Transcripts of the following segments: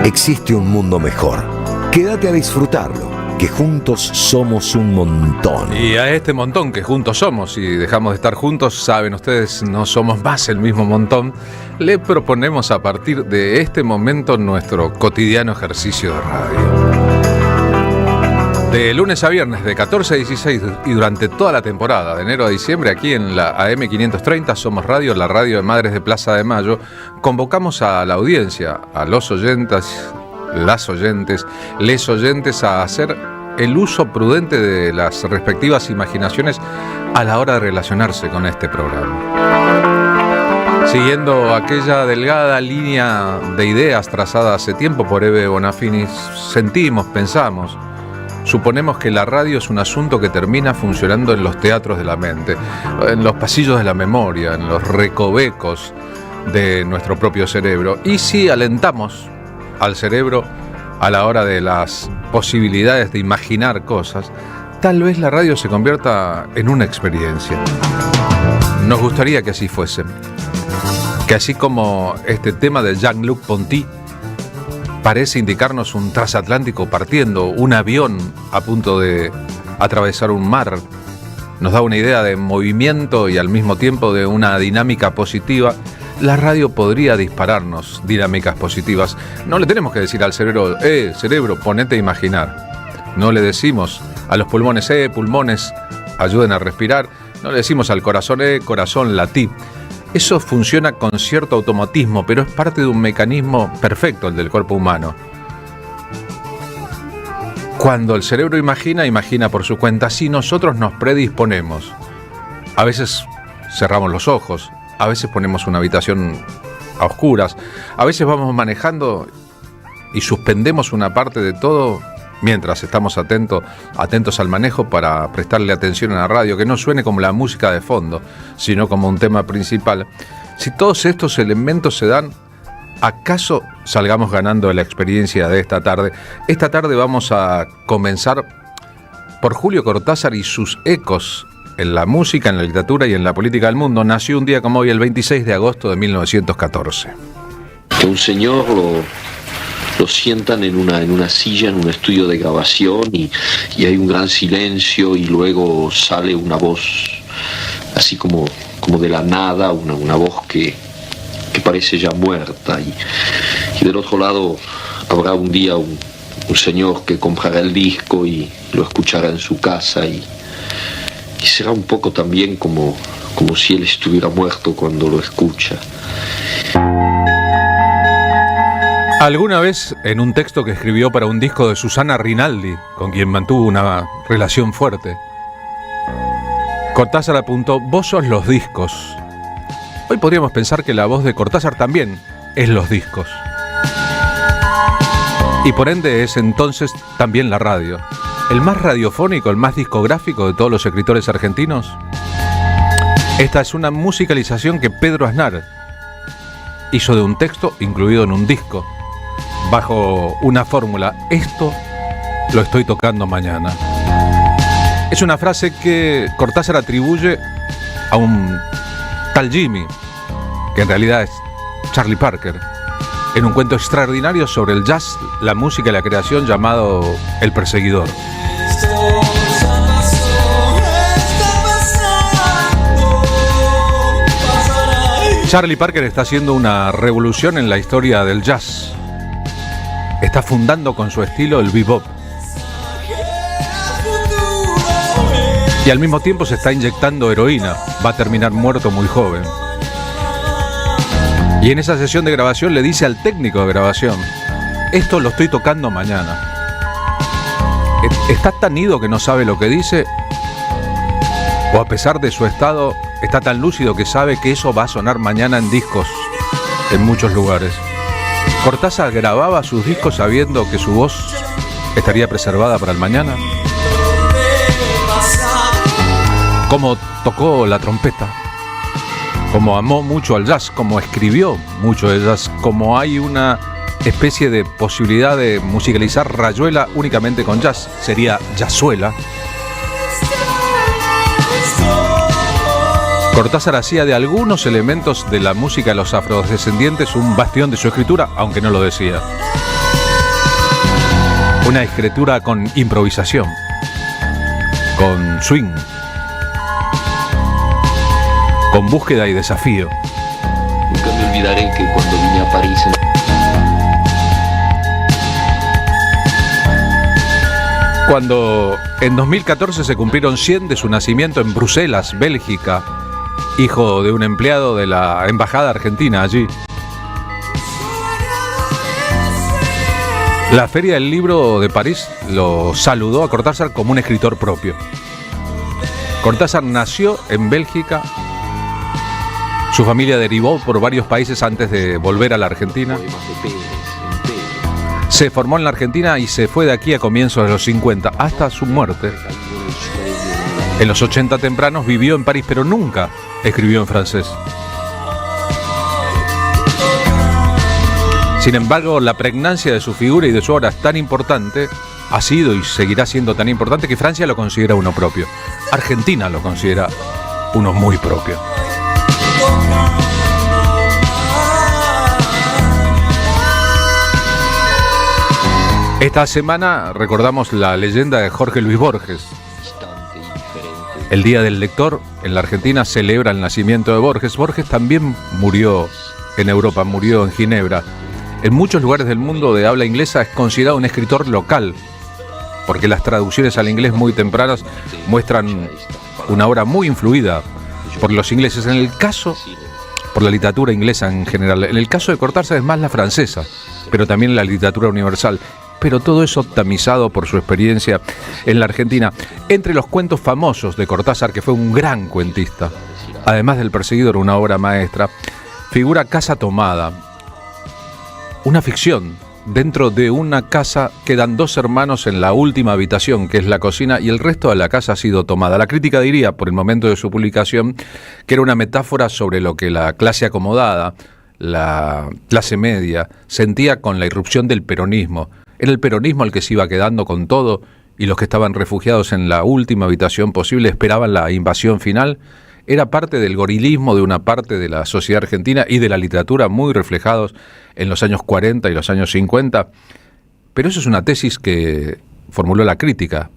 Existe un mundo mejor. Quédate a disfrutarlo, que juntos somos un montón. Y a este montón que juntos somos, si dejamos de estar juntos, saben ustedes, no somos más el mismo montón, le proponemos a partir de este momento nuestro cotidiano ejercicio de radio. De lunes a viernes, de 14 a 16 y durante toda la temporada, de enero a diciembre, aquí en la AM 530, Somos Radio, la radio de Madres de Plaza de Mayo, convocamos a la audiencia, a los oyentes, las oyentes, les oyentes a hacer el uso prudente de las respectivas imaginaciones a la hora de relacionarse con este programa. Siguiendo aquella delgada línea de ideas trazada hace tiempo por Ebe Bonafini, sentimos, pensamos, suponemos que la radio es un asunto que termina funcionando en los teatros de la mente, en los pasillos de la memoria, en los recovecos de nuestro propio cerebro. Y si alentamos al cerebro a la hora de las posibilidades de imaginar cosas, tal vez la radio se convierta en una experiencia. Nos gustaría que así fuese. Que así como este tema de Jean-Luc Ponty parece indicarnos un transatlántico partiendo, un avión a punto de atravesar un mar, nos da una idea de movimiento y al mismo tiempo de una dinámica positiva, la radio podría dispararnos dinámicas positivas. No le tenemos que decir al cerebro, cerebro, ponete a imaginar. No le decimos a los pulmones, pulmones, ayuden a respirar. No le decimos al corazón, corazón, latí. Eso funciona con cierto automatismo, pero es parte de un mecanismo perfecto, el del cuerpo humano. Cuando el cerebro imagina, imagina por su cuenta. Si nosotros nos predisponemos, a veces cerramos los ojos, a veces ponemos una habitación a oscuras, a veces vamos manejando y suspendemos una parte de todo mientras estamos atentos al manejo para prestarle atención a la radio, que no suene como la música de fondo, sino como un tema principal. Si todos estos elementos se dan, ¿acaso salgamos ganando la experiencia de esta tarde? Esta tarde vamos a comenzar por Julio Cortázar y sus ecos en la música, en la literatura y en la política del mundo. Nació un día como hoy, el 26 de agosto de 1914. Que un señor lo sientan en una silla, en un estudio de grabación y hay un gran silencio y luego sale una voz así como de la nada, una voz que parece ya muerta y del otro lado habrá un día un señor que comprará el disco y lo escuchará en su casa y será un poco también como si él estuviera muerto cuando lo escucha. Alguna vez, en un texto que escribió para un disco de Susana Rinaldi, con quien mantuvo una relación fuerte, Cortázar apuntó: vos sos los discos. Hoy podríamos pensar que la voz de Cortázar también es los discos. Y por ende es entonces también la radio. El más radiofónico, el más discográfico de todos los escritores argentinos. Esta es una musicalización que Pedro Aznar hizo de un texto incluido en un disco, bajo una fórmula: esto lo estoy tocando mañana. Es una frase que Cortázar atribuye a un tal Jimmy, que en realidad es Charlie Parker, en un cuento extraordinario sobre el jazz, la música y la creación llamado El Perseguidor. Charlie Parker está haciendo una revolución en la historia del jazz. Está fundando con su estilo el bebop. Y al mismo tiempo se está inyectando heroína. Va a terminar muerto muy joven. Y en esa sesión de grabación le dice al técnico de grabación: esto lo estoy tocando mañana. Está tan ido que no sabe lo que dice, o a pesar de su estado está tan lúcido que sabe que eso va a sonar mañana en discos en muchos lugares. Cortázar grababa sus discos sabiendo que su voz estaría preservada para el mañana. Cómo tocó la trompeta, cómo amó mucho al jazz, cómo escribió mucho de jazz, cómo hay una especie de posibilidad de musicalizar Rayuela únicamente con jazz, sería Jazzuela. Cortázar hacía de algunos elementos de la música de los afrodescendientes un bastión de su escritura, aunque no lo decía. Una escritura con improvisación, con swing, con búsqueda y desafío. Nunca me olvidaré que cuando vine a París... Cuando en 2014 se cumplieron 100 de su nacimiento en Bruselas, Bélgica, hijo de un empleado de la embajada argentina allí. La Feria del Libro de París lo saludó a Cortázar como un escritor propio. Cortázar nació en Bélgica. Su familia derivó por varios países antes de volver a la Argentina. Se formó en la Argentina y se fue de aquí a comienzos de los 50 hasta su muerte. En los 80 tempranos vivió en París, pero nunca escribió en francés. Sin embargo, la pregnancia de su figura y de su obra es tan importante, ha sido y seguirá siendo tan importante, que Francia lo considera uno propio. Argentina lo considera uno muy propio. Esta semana recordamos la leyenda de Jorge Luis Borges. El Día del Lector en la Argentina celebra el nacimiento de Borges. Borges también murió en Europa, murió en Ginebra. En muchos lugares del mundo de habla inglesa es considerado un escritor local, porque las traducciones al inglés muy tempranas muestran una obra muy influida por los ingleses. En el caso, por la literatura inglesa en general. En el caso de Cortázar es más la francesa, pero también la literatura universal. Pero todo eso tamizado por su experiencia en la Argentina. Entre los cuentos famosos de Cortázar, que fue un gran cuentista, además del Perseguidor, una obra maestra, figura Casa Tomada, una ficción. Dentro de una casa quedan dos hermanos en la última habitación, que es la cocina, y el resto de la casa ha sido tomada. La crítica diría, por el momento de su publicación, que era una metáfora sobre lo que la clase acomodada, la clase media, sentía con la irrupción del peronismo. Era el peronismo el que se iba quedando con todo, y los que estaban refugiados en la última habitación posible esperaban la invasión final. Era parte del gorilismo de una parte de la sociedad argentina y de la literatura muy reflejados en los años 40 y los años 50. Pero eso es una tesis que formuló la crítica.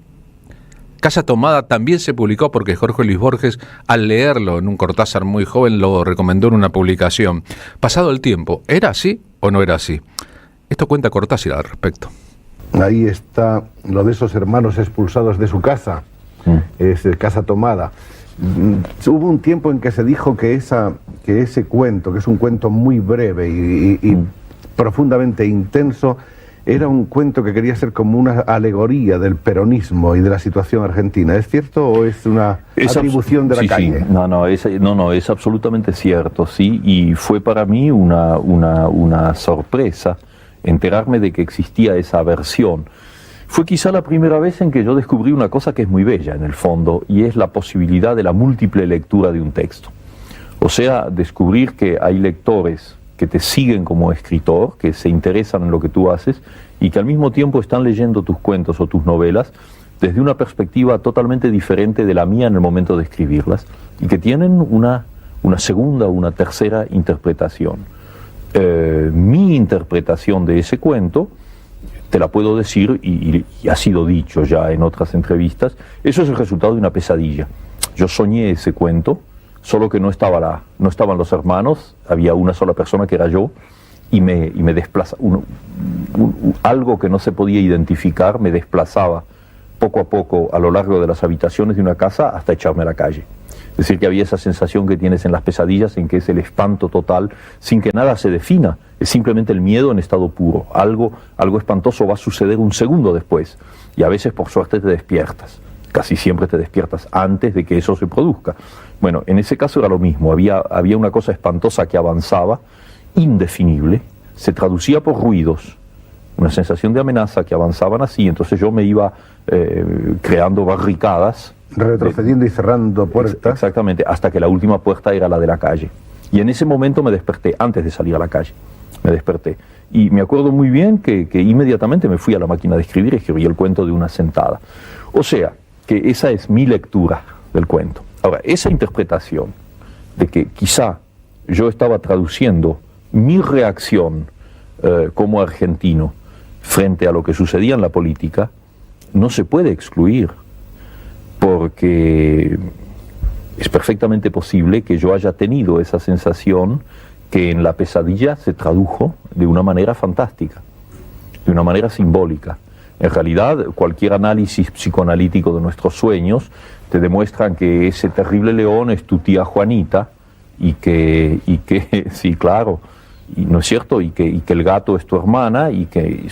Casa Tomada también se publicó porque Jorge Luis Borges, al leerlo en un Cortázar muy joven, lo recomendó en una publicación. Pasado el tiempo, ¿era así o no era así? Esto cuenta Cortázar al respecto. Ahí está lo de esos hermanos expulsados de su casa, es Casa Tomada. Hubo un tiempo en que se dijo que ese cuento, que es un cuento muy breve y profundamente intenso, era un cuento que quería ser como una alegoría del peronismo y de la situación argentina. ¿Es cierto o es una atribución de la calle? Sí. No, es absolutamente cierto, sí, y fue para mí una sorpresa enterarme de que existía esa versión. Fue quizá la primera vez en que yo descubrí una cosa que es muy bella en el fondo, y es la posibilidad de la múltiple lectura de un texto. O sea, descubrir que hay lectores que te siguen como escritor, que se interesan en lo que tú haces, y que al mismo tiempo están leyendo tus cuentos o tus novelas desde una perspectiva totalmente diferente de la mía en el momento de escribirlas, y que tienen una segunda o una tercera interpretación. Mi interpretación de ese cuento, te la puedo decir, y ha sido dicho ya en otras entrevistas, eso es el resultado de una pesadilla. Yo soñé ese cuento, solo que no estaban los hermanos, había una sola persona que era yo, y me desplazaba, algo que no se podía identificar me desplazaba poco a poco a lo largo de las habitaciones de una casa hasta echarme a la calle. Es decir, que había esa sensación que tienes en las pesadillas, en que es el espanto total, sin que nada se defina, es simplemente el miedo en estado puro. Algo espantoso va a suceder un segundo después, y a veces por suerte te despiertas. Casi siempre te despiertas antes de que eso se produzca. Bueno, en ese caso era lo mismo, había una cosa espantosa que avanzaba, indefinible, se traducía por ruidos, una sensación de amenaza que avanzaban así, entonces yo me iba creando barricadas, retrocediendo y cerrando puertas. Exactamente, hasta que la última puerta era la de la calle. Y en ese momento me desperté, antes de salir a la calle, me desperté. Y me acuerdo muy bien que inmediatamente me fui a la máquina de escribir y escribí el cuento de una sentada. O sea, que esa es mi lectura del cuento. Ahora, esa interpretación de que quizá yo estaba traduciendo mi reacción como argentino frente a lo que sucedía en la política, no se puede excluir, porque es perfectamente posible que yo haya tenido esa sensación que en la pesadilla se tradujo de una manera fantástica, de una manera simbólica. En realidad, cualquier análisis psicoanalítico de nuestros sueños te demuestran que ese terrible león es tu tía Juanita y que sí, claro, y no es cierto, y que el gato es tu hermana y que...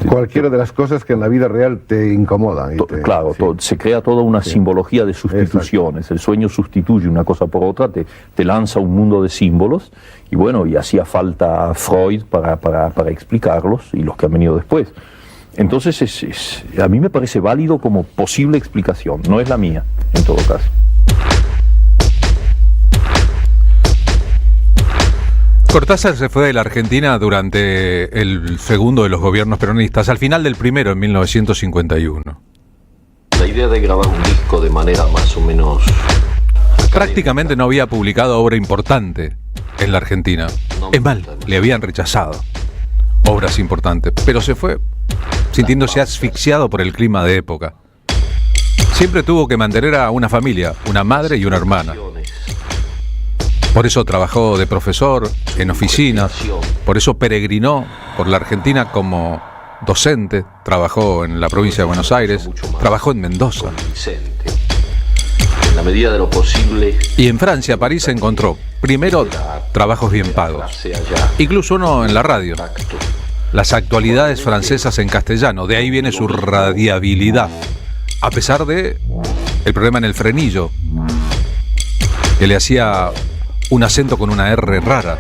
Cualquiera de las cosas que en la vida real te incomodan. Claro, sí. se crea toda una simbología de sustituciones. Exacto. El sueño sustituye una cosa por otra, te lanza un mundo de símbolos, y bueno, y hacía falta Freud para explicarlos y los que han venido después. Entonces, a mí me parece válido como posible explicación, no es la mía, en todo caso. Cortázar se fue de la Argentina durante el segundo de los gobiernos peronistas, al final del primero, en 1951. La idea de grabar un disco de manera más o menos... Prácticamente no había publicado obra importante en la Argentina. Es más, le habían rechazado obras importantes, pero se fue sintiéndose asfixiado por el clima de época. Siempre tuvo que mantener a una familia, una madre y una hermana. Por eso trabajó de profesor en oficinas, por eso peregrinó por la Argentina como docente, trabajó en la provincia de Buenos Aires, trabajó en Mendoza. En la medida de lo posible. Y en Francia, París, se encontró, primero, trabajos bien pagos, incluso uno en la radio. Las actualidades francesas en castellano, de ahí viene su radiabilidad, a pesar de el problema en el frenillo, que le hacía un acento con una R rara,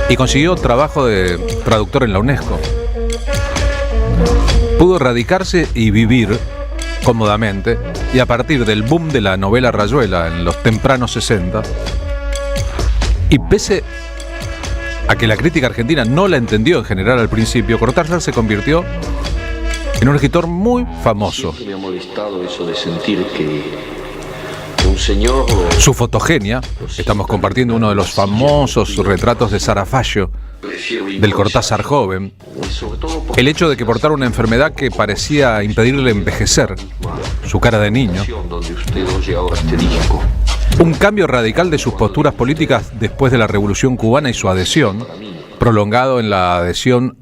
y consiguió trabajo de traductor en la UNESCO. Pudo radicarse y vivir cómodamente, y a partir del boom de la novela Rayuela en los tempranos 60, y pese a que la crítica argentina no la entendió en general al principio, Cortázar se convirtió en un escritor muy famoso. Siempre me ha molestado eso de sentir que un señor... Su fotogenia, estamos compartiendo uno de los famosos retratos de Sarafayo, del Cortázar joven, el hecho de que portara una enfermedad que parecía impedirle envejecer, su cara de niño, un cambio radical de sus posturas políticas después de la Revolución Cubana y su adhesión, prolongado en la adhesión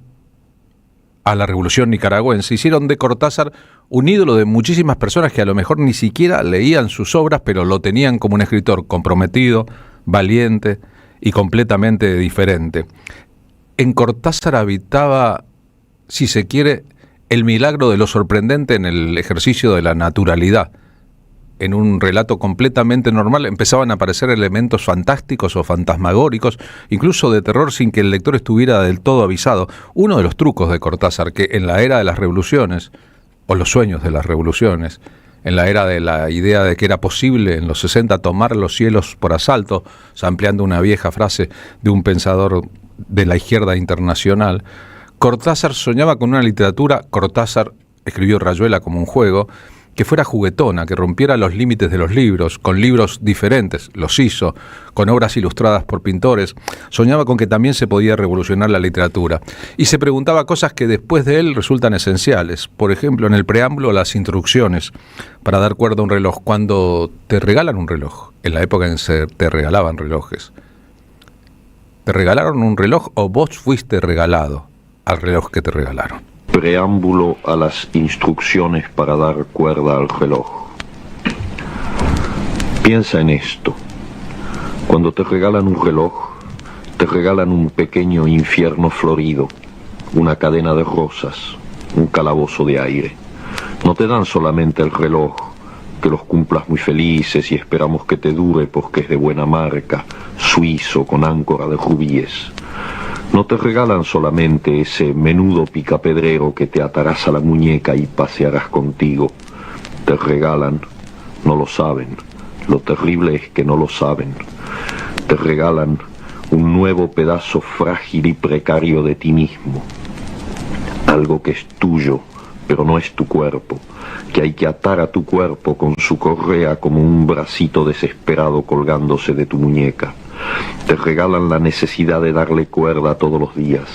a la Revolución Nicaragüense, hicieron de Cortázar un ídolo de muchísimas personas que a lo mejor ni siquiera leían sus obras, pero lo tenían como un escritor comprometido, valiente y completamente diferente. En Cortázar habitaba, si se quiere, el milagro de lo sorprendente en el ejercicio de la naturalidad. En un relato completamente normal empezaban a aparecer elementos fantásticos o fantasmagóricos, incluso de terror, sin que el lector estuviera del todo avisado. Uno de los trucos de Cortázar, que en la era de las revoluciones, o los sueños de las revoluciones, en la era de la idea de que era posible en los 60 tomar los cielos por asalto, ampliando una vieja frase de un pensador de la izquierda internacional, Cortázar soñaba con una literatura. Cortázar escribió Rayuela como un juego, que fuera juguetona, que rompiera los límites de los libros, con libros diferentes, los hizo, con obras ilustradas por pintores. Soñaba con que también se podía revolucionar la literatura. Y se preguntaba cosas que después de él resultan esenciales. Por ejemplo, en el preámbulo, las instrucciones para dar cuerda a un reloj. Cuando te regalan un reloj, en la época en que te regalaban relojes, ¿te regalaron un reloj o vos fuiste regalado al reloj que te regalaron? Preámbulo a las instrucciones para dar cuerda al reloj. Piensa en esto. Cuando te regalan un reloj, te regalan un pequeño infierno florido, una cadena de rosas, un calabozo de aire. No te dan solamente el reloj, que los cumplas muy felices y esperamos que te dure porque es de buena marca, suizo con áncora de rubíes. No te regalan solamente ese menudo picapedrero que te atarás a la muñeca y pasearás contigo. Te regalan, no lo saben, lo terrible es que no lo saben. Te regalan un nuevo pedazo frágil y precario de ti mismo. Algo que es tuyo, pero no es tu cuerpo, que hay que atar a tu cuerpo con su correa como un bracito desesperado colgándose de tu muñeca. Te regalan la necesidad de darle cuerda todos los días,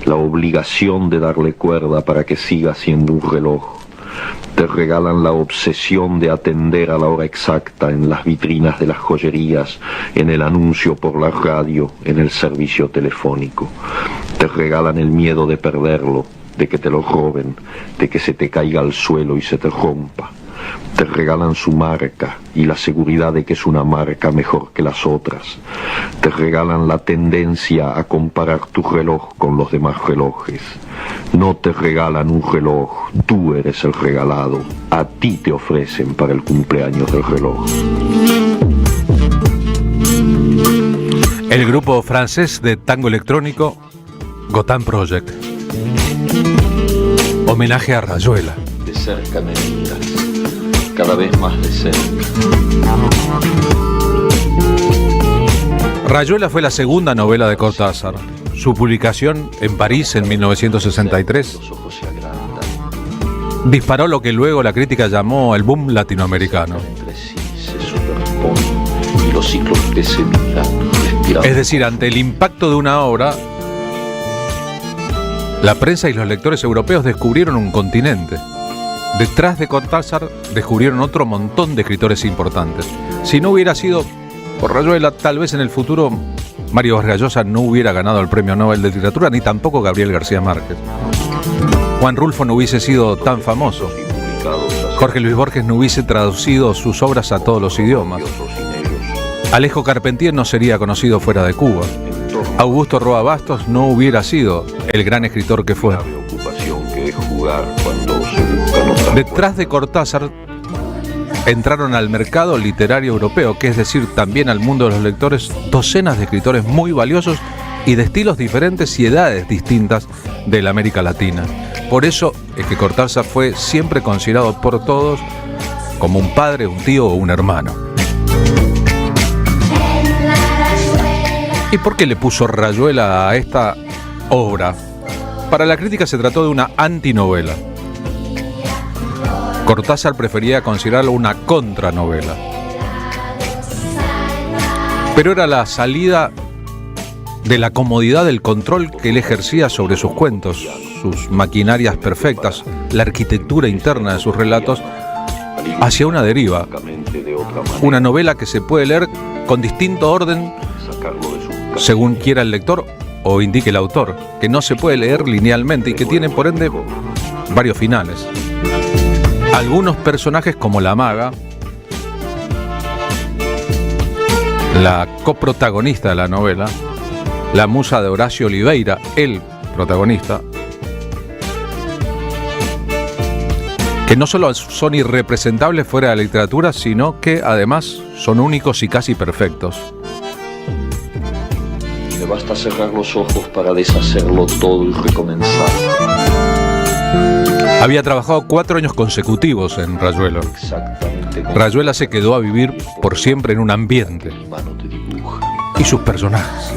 la obligación de darle cuerda para que siga siendo un reloj. Te regalan la obsesión de atender a la hora exacta en las vitrinas de las joyerías, en el anuncio por la radio, en el servicio telefónico. Te regalan el miedo de perderlo, de que te lo roben, de que se te caiga al suelo y se te rompa. Te regalan su marca y la seguridad de que es una marca mejor que las otras. Te regalan la tendencia a comparar tu reloj con los demás relojes. No te regalan un reloj, tú eres el regalado. A ti te ofrecen para el cumpleaños del reloj. El grupo francés de tango electrónico Gotham Project. Homenaje a Rayuela. De cerca me miras, cada vez más de cerca. Rayuela fue la segunda novela de Cortázar. Su publicación en París en 1963 Los ojos se agrandan, disparó lo que luego la crítica llamó el boom latinoamericano. entre sí se superponen y los ciclos que se miran, respiran. Es decir, ante el impacto de una obra, la prensa y los lectores europeos descubrieron un continente. Detrás de Cortázar descubrieron otro montón de escritores importantes. Si no hubiera sido por Rayuela, tal vez en el futuro Mario Vargas Llosa no hubiera ganado el Premio Nobel de Literatura, ni tampoco Gabriel García Márquez. Juan Rulfo no hubiese sido tan famoso. Jorge Luis Borges no hubiese traducido sus obras a todos los idiomas. Alejo Carpentier no sería conocido fuera de Cuba. Augusto Roa Bastos no hubiera sido el gran escritor que fue. Detrás de Cortázar entraron al mercado literario europeo, que es decir, también al mundo de los lectores, docenas de escritores muy valiosos y de estilos diferentes y edades distintas de la América Latina. Por eso es que Cortázar fue siempre considerado por todos como un padre, un tío o un hermano. ¿Y por qué le puso Rayuela a esta obra? Para la crítica se trató de una antinovela. Cortázar prefería considerarlo una contranovela. Pero era la salida de la comodidad del control que él ejercía sobre sus cuentos, sus maquinarias perfectas, la arquitectura interna de sus relatos, hacia una deriva. Una novela que se puede leer con distinto orden según quiera el lector o indique el autor, que no se puede leer linealmente y que tiene por ende varios finales. Algunos personajes como la maga, la coprotagonista de la novela, la musa de Horacio Oliveira, el protagonista, que no solo son irrepresentables fuera de la literatura, sino que además son únicos y casi perfectos. Me basta cerrar los ojos para deshacerlo todo y recomenzar. Había trabajado 4 años consecutivos en Rayuela. Rayuela se quedó a vivir por siempre en un ambiente y sus personajes.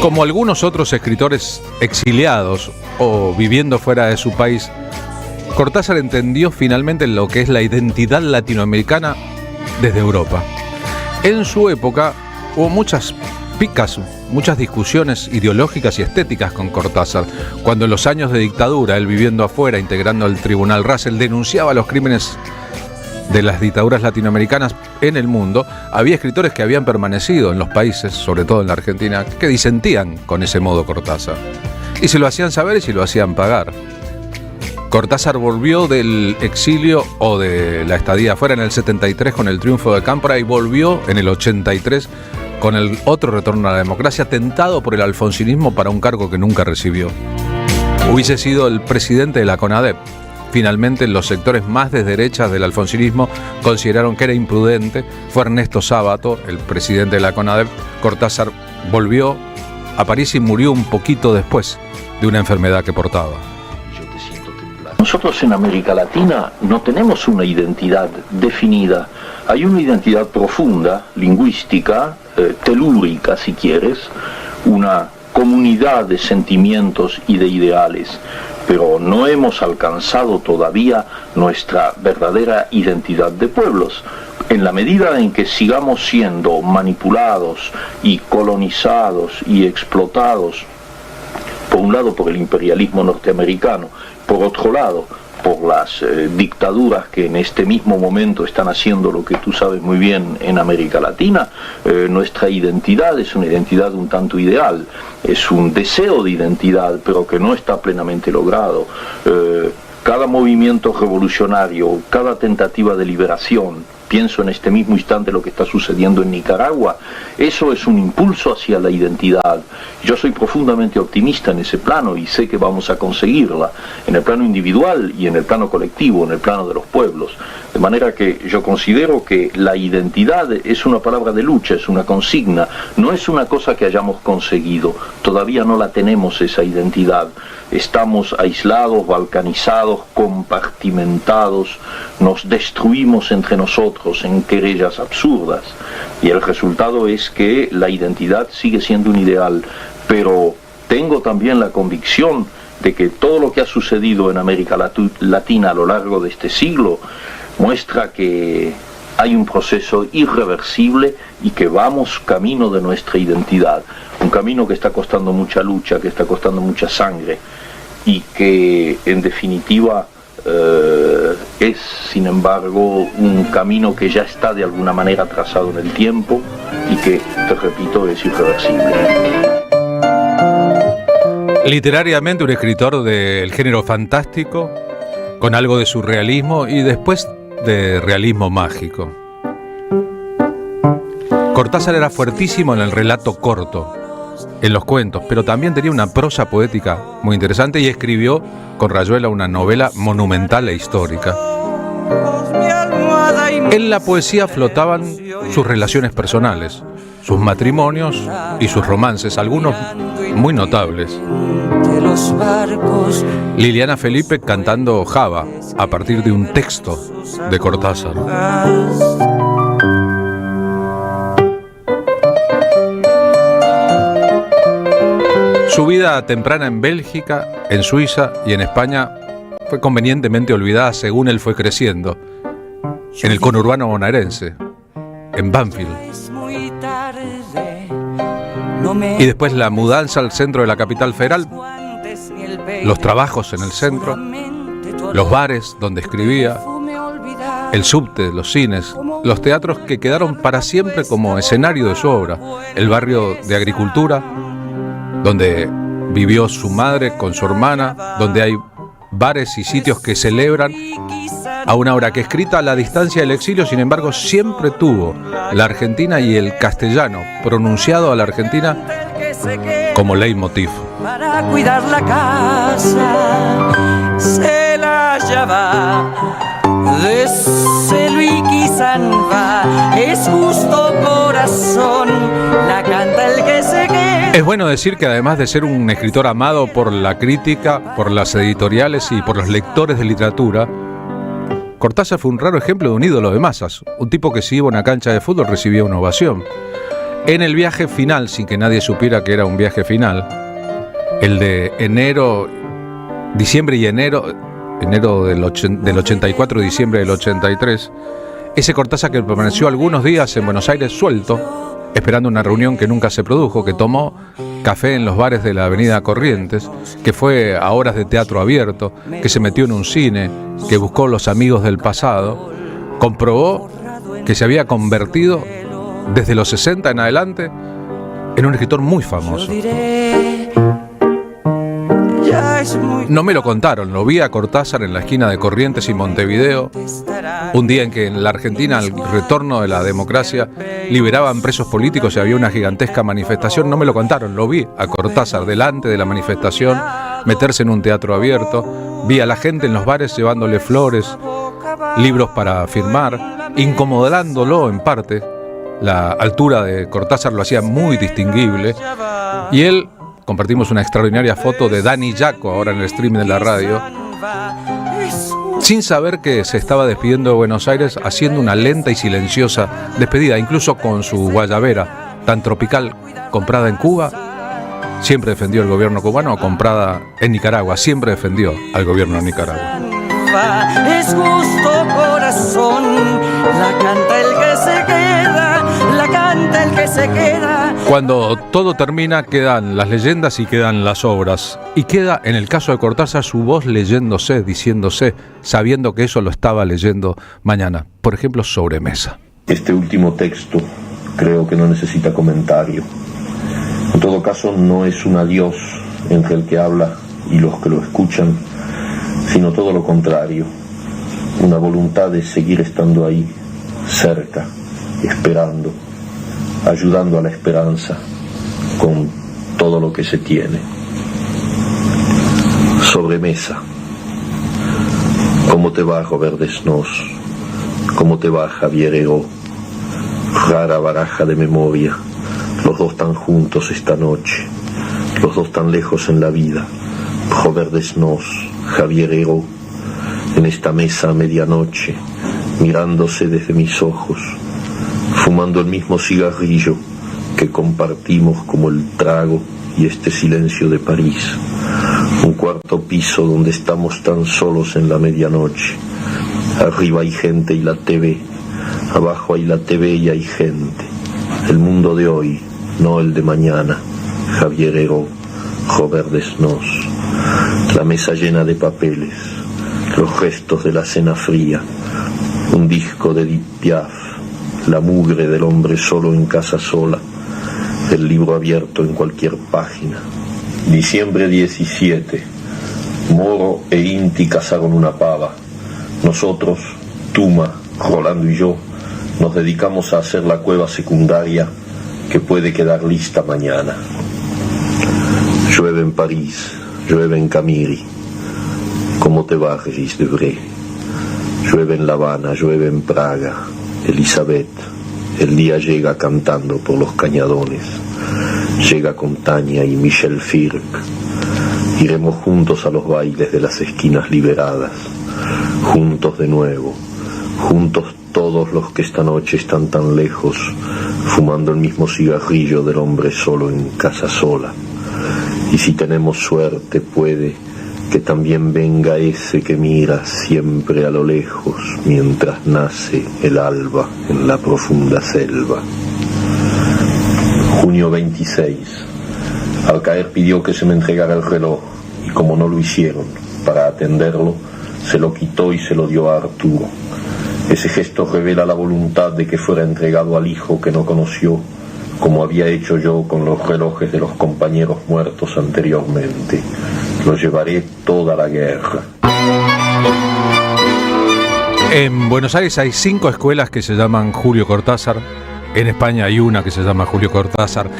Como algunos otros escritores exiliados o viviendo fuera de su país, Cortázar entendió finalmente lo que es la identidad latinoamericana desde Europa. En su época hubo muchas picas, muchas discusiones ideológicas y estéticas con Cortázar. Cuando en los años de dictadura, él viviendo afuera, integrando el Tribunal Russell, denunciaba los crímenes de las dictaduras latinoamericanas en el mundo, había escritores que habían permanecido en los países, sobre todo en la Argentina, que disentían con ese modo Cortázar. Y se lo hacían saber y se lo hacían pagar. Cortázar volvió del exilio o de la estadía afuera en el 73 con el triunfo de Cámpora y volvió en el 83 con el otro retorno a la democracia, tentado por el alfonsinismo para un cargo que nunca recibió. Hubiese sido el presidente de la CONADEP. Finalmente, los sectores más de derechas del alfonsinismo consideraron que era imprudente. Fue Ernesto Sábato, el presidente de la CONADEP. Cortázar volvió a París y murió un poquito después de una enfermedad que portaba. Nosotros en América Latina no tenemos una identidad definida. Hay una identidad profunda, lingüística, telúrica si quieres, una comunidad de sentimientos y de ideales, pero no hemos alcanzado todavía nuestra verdadera identidad de pueblos. En la medida en que sigamos siendo manipulados y colonizados y explotados, por un lado por el imperialismo norteamericano, por otro lado por las dictaduras que en este mismo momento están haciendo lo que tú sabes muy bien en América Latina, nuestra identidad es una identidad un tanto ideal, es un deseo de identidad, pero que no está plenamente logrado. Cada movimiento revolucionario, cada tentativa de liberación, pienso en este mismo instante lo que está sucediendo en Nicaragua, eso es un impulso hacia la identidad. Yo soy profundamente optimista en ese plano y sé que vamos a conseguirla, en el plano individual y en el plano colectivo, en el plano de los pueblos. De manera que yo considero que la identidad es una palabra de lucha, es una consigna, no es una cosa que hayamos conseguido, todavía no la tenemos esa identidad. Estamos aislados, balcanizados, compartimentados, nos destruimos entre nosotros en querellas absurdas y el resultado es que la identidad sigue siendo un ideal, pero tengo también la convicción de que todo lo que ha sucedido en América Latina a lo largo de este siglo muestra que hay un proceso irreversible y que vamos camino de nuestra identidad, un camino que está costando mucha lucha, que está costando mucha sangre y que en definitiva es sin embargo un camino que ya está de alguna manera trazado en el tiempo y que, te repito, es irreversible. Literariamente un escritor del género fantástico, con algo de surrealismo y después de realismo mágico. Cortázar era fuertísimo en el relato corto, en los cuentos, pero también tenía una prosa poética muy interesante y escribió con Rayuela una novela monumental e histórica. En la poesía flotaban sus relaciones personales, sus matrimonios y sus romances, algunos muy notables. Liliana Felipe cantando Java a partir de un texto de Cortázar. Su vida temprana en Bélgica, en Suiza y en España fue convenientemente olvidada según él fue creciendo, en el conurbano bonaerense, en Banfield. Y después la mudanza al centro de la capital federal, los trabajos en el centro, los bares donde escribía, el subte, los cines, los teatros que quedaron para siempre como escenario de su obra, el barrio de Agricultura, donde vivió su madre con su hermana, donde hay bares y sitios que celebran a una hora que escrita a la distancia del exilio, sin embargo, siempre tuvo la Argentina y el castellano pronunciado a la Argentina como leitmotiv. Para cuidar la casa se la lleva de Celui Sanva, es justo corazón, la canta el que se queda. Es bueno decir que además de ser un escritor amado por la crítica, por las editoriales y por los lectores de literatura, Cortázar fue un raro ejemplo de un ídolo de masas, un tipo que si iba a una cancha de fútbol recibía una ovación. En el viaje final, sin que nadie supiera que era un viaje final, el de diciembre y enero del 84, diciembre del 83, ese Cortázar que permaneció algunos días en Buenos Aires suelto, esperando una reunión que nunca se produjo, que tomó café en los bares de la avenida Corrientes, que fue a horas de teatro abierto, que se metió en un cine, que buscó los amigos del pasado, comprobó que se había convertido desde los 60 en adelante en un escritor muy famoso. No me lo contaron, lo vi a Cortázar en la esquina de Corrientes y Montevideo, un día en que en la Argentina, al retorno de la democracia, liberaban presos políticos y había una gigantesca manifestación. No me lo contaron, lo vi a Cortázar delante de la manifestación, meterse en un teatro abierto, vi a la gente en los bares llevándole flores, libros para firmar, incomodándolo en parte. La altura de Cortázar lo hacía muy distinguible y él, compartimos una extraordinaria foto de Dani Jaco ahora en el streaming de la radio, sin saber que se estaba despidiendo de Buenos Aires, haciendo una lenta y silenciosa despedida, incluso con su guayabera tan tropical comprada en Cuba, siempre defendió el gobierno cubano, comprada en Nicaragua, siempre defendió al gobierno de Nicaragua. Es justo corazón, la canta el que se queda, la canta el que se queda. Cuando todo termina, quedan las leyendas y quedan las obras. Y queda, en el caso de Cortázar, su voz leyéndose, diciéndose, sabiendo que eso lo estaba leyendo mañana. Por ejemplo, Sobremesa. Este último texto creo que no necesita comentario. En todo caso, no es un adiós entre el que habla y los que lo escuchan, sino todo lo contrario, una voluntad de seguir estando ahí, cerca, esperando, ayudando a la esperanza con todo lo que se tiene. Sobremesa. ¿Cómo te va, Robert Desnos? ¿Cómo te va, Javier Heró? Rara baraja de memoria, los dos tan juntos esta noche, los dos tan lejos en la vida, Robert Desnos, Javier Heró, en esta mesa a medianoche, mirándose desde mis ojos, fumando el mismo cigarrillo que compartimos como el trago y este silencio de París, un cuarto piso donde estamos tan solos en la medianoche, arriba hay gente y la TV, abajo hay la TV y hay gente, el mundo de hoy, no el de mañana, Javier Heró, Robert Desnos, la mesa llena de papeles, los restos de la cena fría, un disco de Edith Piaf, la mugre del hombre solo en casa sola, el libro abierto en cualquier página. Diciembre 17, Moro e Inti cazaron una pava. Nosotros, Tuma, Rolando y yo, nos dedicamos a hacer la cueva secundaria que puede quedar lista mañana. Llueve en París, llueve en Camiri. ¿Cómo te va, Regis Debray? Llueve en La Habana, llueve en Praga. Elizabeth, el día llega cantando por los cañadones. Llega con Tania y Michel Firk. Iremos juntos a los bailes de las esquinas liberadas. Juntos de nuevo. Juntos todos los que esta noche están tan lejos, fumando el mismo cigarrillo del hombre solo en casa sola. Y si tenemos suerte, puede que también venga ese que mira siempre a lo lejos mientras nace el alba en la profunda selva. Junio 26. Al caer pidió que se me entregara el reloj y como no lo hicieron, para atenderlo, se lo quitó y se lo dio a Arturo. Ese gesto revela la voluntad de que fuera entregado al hijo que no conoció, como había hecho yo con los relojes de los compañeros muertos anteriormente. Lo llevaré toda la guerra. En Buenos Aires hay 5 escuelas que se llaman Julio Cortázar. En España hay una que se llama Julio Cortázar.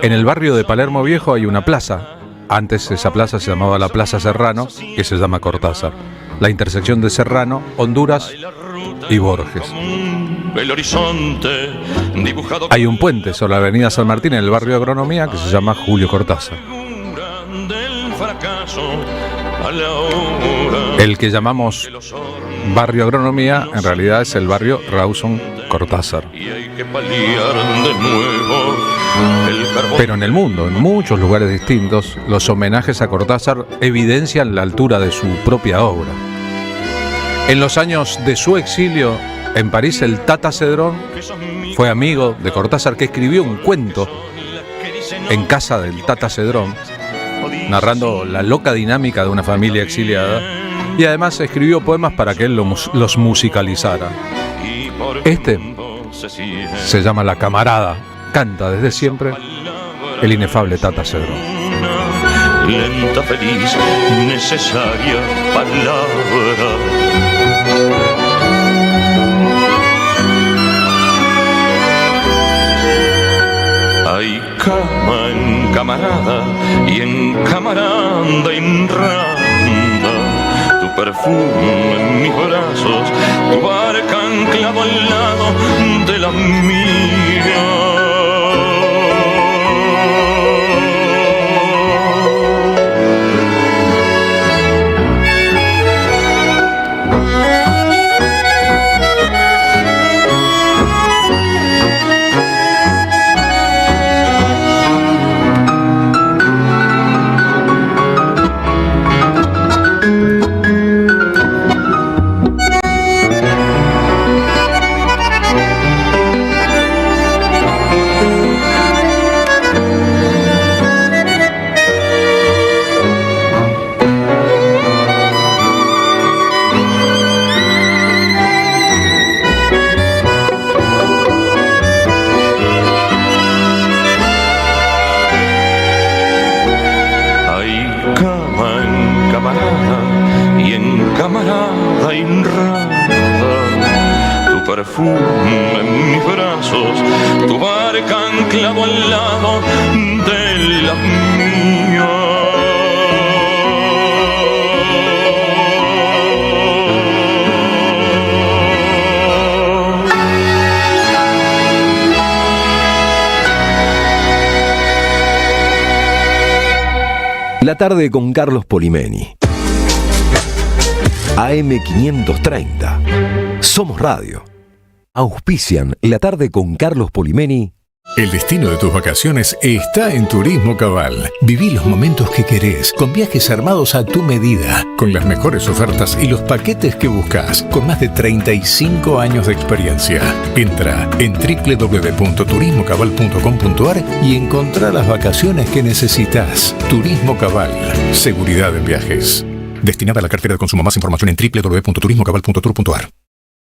En el barrio de Palermo Viejo hay una plaza. Antes esa plaza se llamaba la Plaza Serrano, que se llama Cortázar. La intersección de Serrano, Honduras y Borges. Hay un puente sobre la avenida San Martín en el barrio de Agronomía que se llama Julio Cortázar. El que llamamos barrio Agronomía en realidad es el barrio Rawson Cortázar. Pero en el mundo, en muchos lugares distintos, los homenajes a Cortázar evidencian la altura de su propia obra. En los años de su exilio en París, el Tata Cedrón fue amigo de Cortázar, que escribió un cuento en casa del Tata Cedrón, narrando la loca dinámica de una familia exiliada, y además escribió poemas para que él los musicalizara. Este se llama La Camarada, canta desde siempre el inefable Tata Cedrón. Lenta, feliz, necesaria palabra. Hay cama en camarada y en camaranda en randa. Tu perfume en mis brazos, tu barca anclado al lado de la mía. perfume en mis brazos, tu barca anclado al lado de la mía. La tarde con Carlos Polimeni. AM530. Somos Radio. Auspician La tarde con Carlos Polimeni. El destino de tus vacaciones está en Turismo Cabal. Viví los momentos que querés, con viajes armados a tu medida, con las mejores ofertas y los paquetes que buscas, con más de 35 años de experiencia. Entra en www.turismocabal.com.ar y encontrá las vacaciones que necesitas. Turismo Cabal. Seguridad en viajes. Destinada a la cartera de consumo. Más información en www.turismocabal.tour.ar.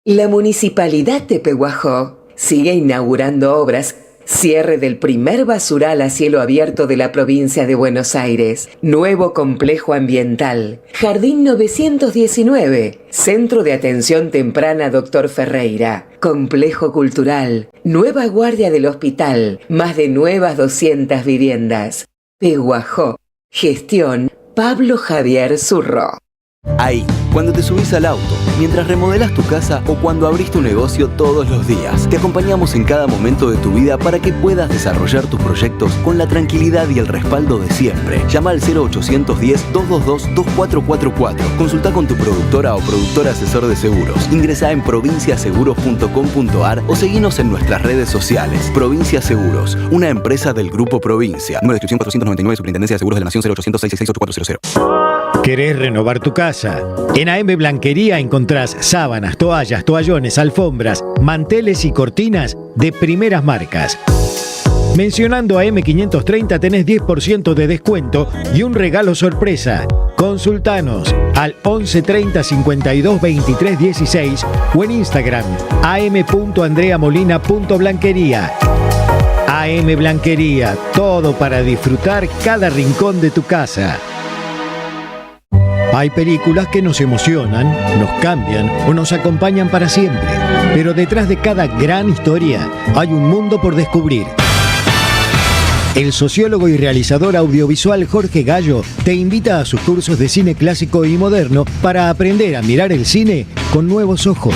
La Municipalidad de Pehuajó sigue inaugurando obras. Cierre del primer basural a cielo abierto de la provincia de Buenos Aires. Nuevo complejo ambiental. Jardín 919. Centro de Atención Temprana Dr. Ferreira. Complejo cultural. Nueva guardia del hospital. Más de nuevas 200 viviendas. Pehuajó. Gestión Pablo Javier Zurro. Ahí, cuando te subís al auto, mientras remodelas tu casa o cuando abrís tu negocio todos los días, te acompañamos en cada momento de tu vida para que puedas desarrollar tus proyectos con la tranquilidad y el respaldo de siempre. Llama al 0810-222-2444. Consulta con tu productora o productor asesor de seguros. Ingresá en provinciaseguros.com.ar o seguinos en nuestras redes sociales. Provincia Seguros, una empresa del Grupo Provincia. Número de inscripción 499, Superintendencia de Seguros de la Nación, 0800-666-8400. ¿Querés renovar tu casa? En AM Blanquería encontrás sábanas, toallas, toallones, alfombras, manteles y cortinas de primeras marcas. Mencionando AM530 tenés 10% de descuento y un regalo sorpresa. Consultanos al 11 30 52 23 16 o en Instagram am.andreamolina.blanquería. AM Blanquería, todo para disfrutar cada rincón de tu casa. Hay películas que nos emocionan, nos cambian o nos acompañan para siempre. Pero detrás de cada gran historia hay un mundo por descubrir. El sociólogo y realizador audiovisual Jorge Gallo te invita a sus cursos de cine clásico y moderno para aprender a mirar el cine con nuevos ojos.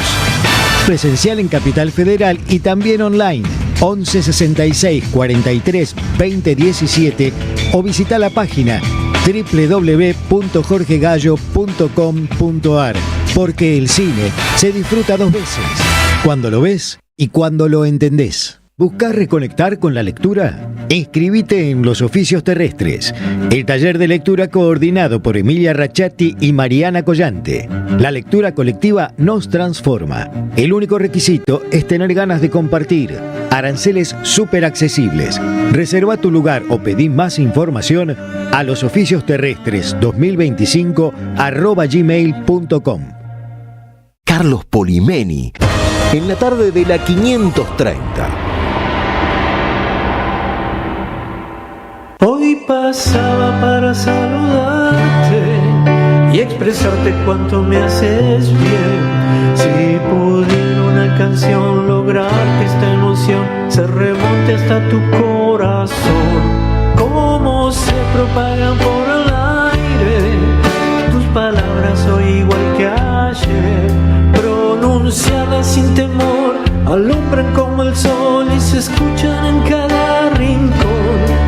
Presencial en Capital Federal y también online. 11 66 43 20 17 o visita la página www.jorgegallo.com.ar, porque el cine se disfruta dos veces, cuando lo ves y cuando lo entendés. ¿Buscás reconectar con la lectura? Inscribite en Los Oficios Terrestres, el taller de lectura coordinado por Emilia Rachati y Mariana Collante. La lectura colectiva nos transforma. El único requisito es tener ganas de compartir. Aranceles súper accesibles. Reserva tu lugar o pedí más información a losoficiosterrestres2025@gmail.com. Carlos Polimeni. En la tarde de la 530. Hoy pasaba para saludarte y expresarte cuánto me haces bien. Si pudiera una canción lograr que esta emoción se remonte hasta tu corazón, cómo se propagan por el aire tus palabras hoy igual que ayer, pronunciadas sin temor, alumbran como el sol y se escuchan en cada rincón.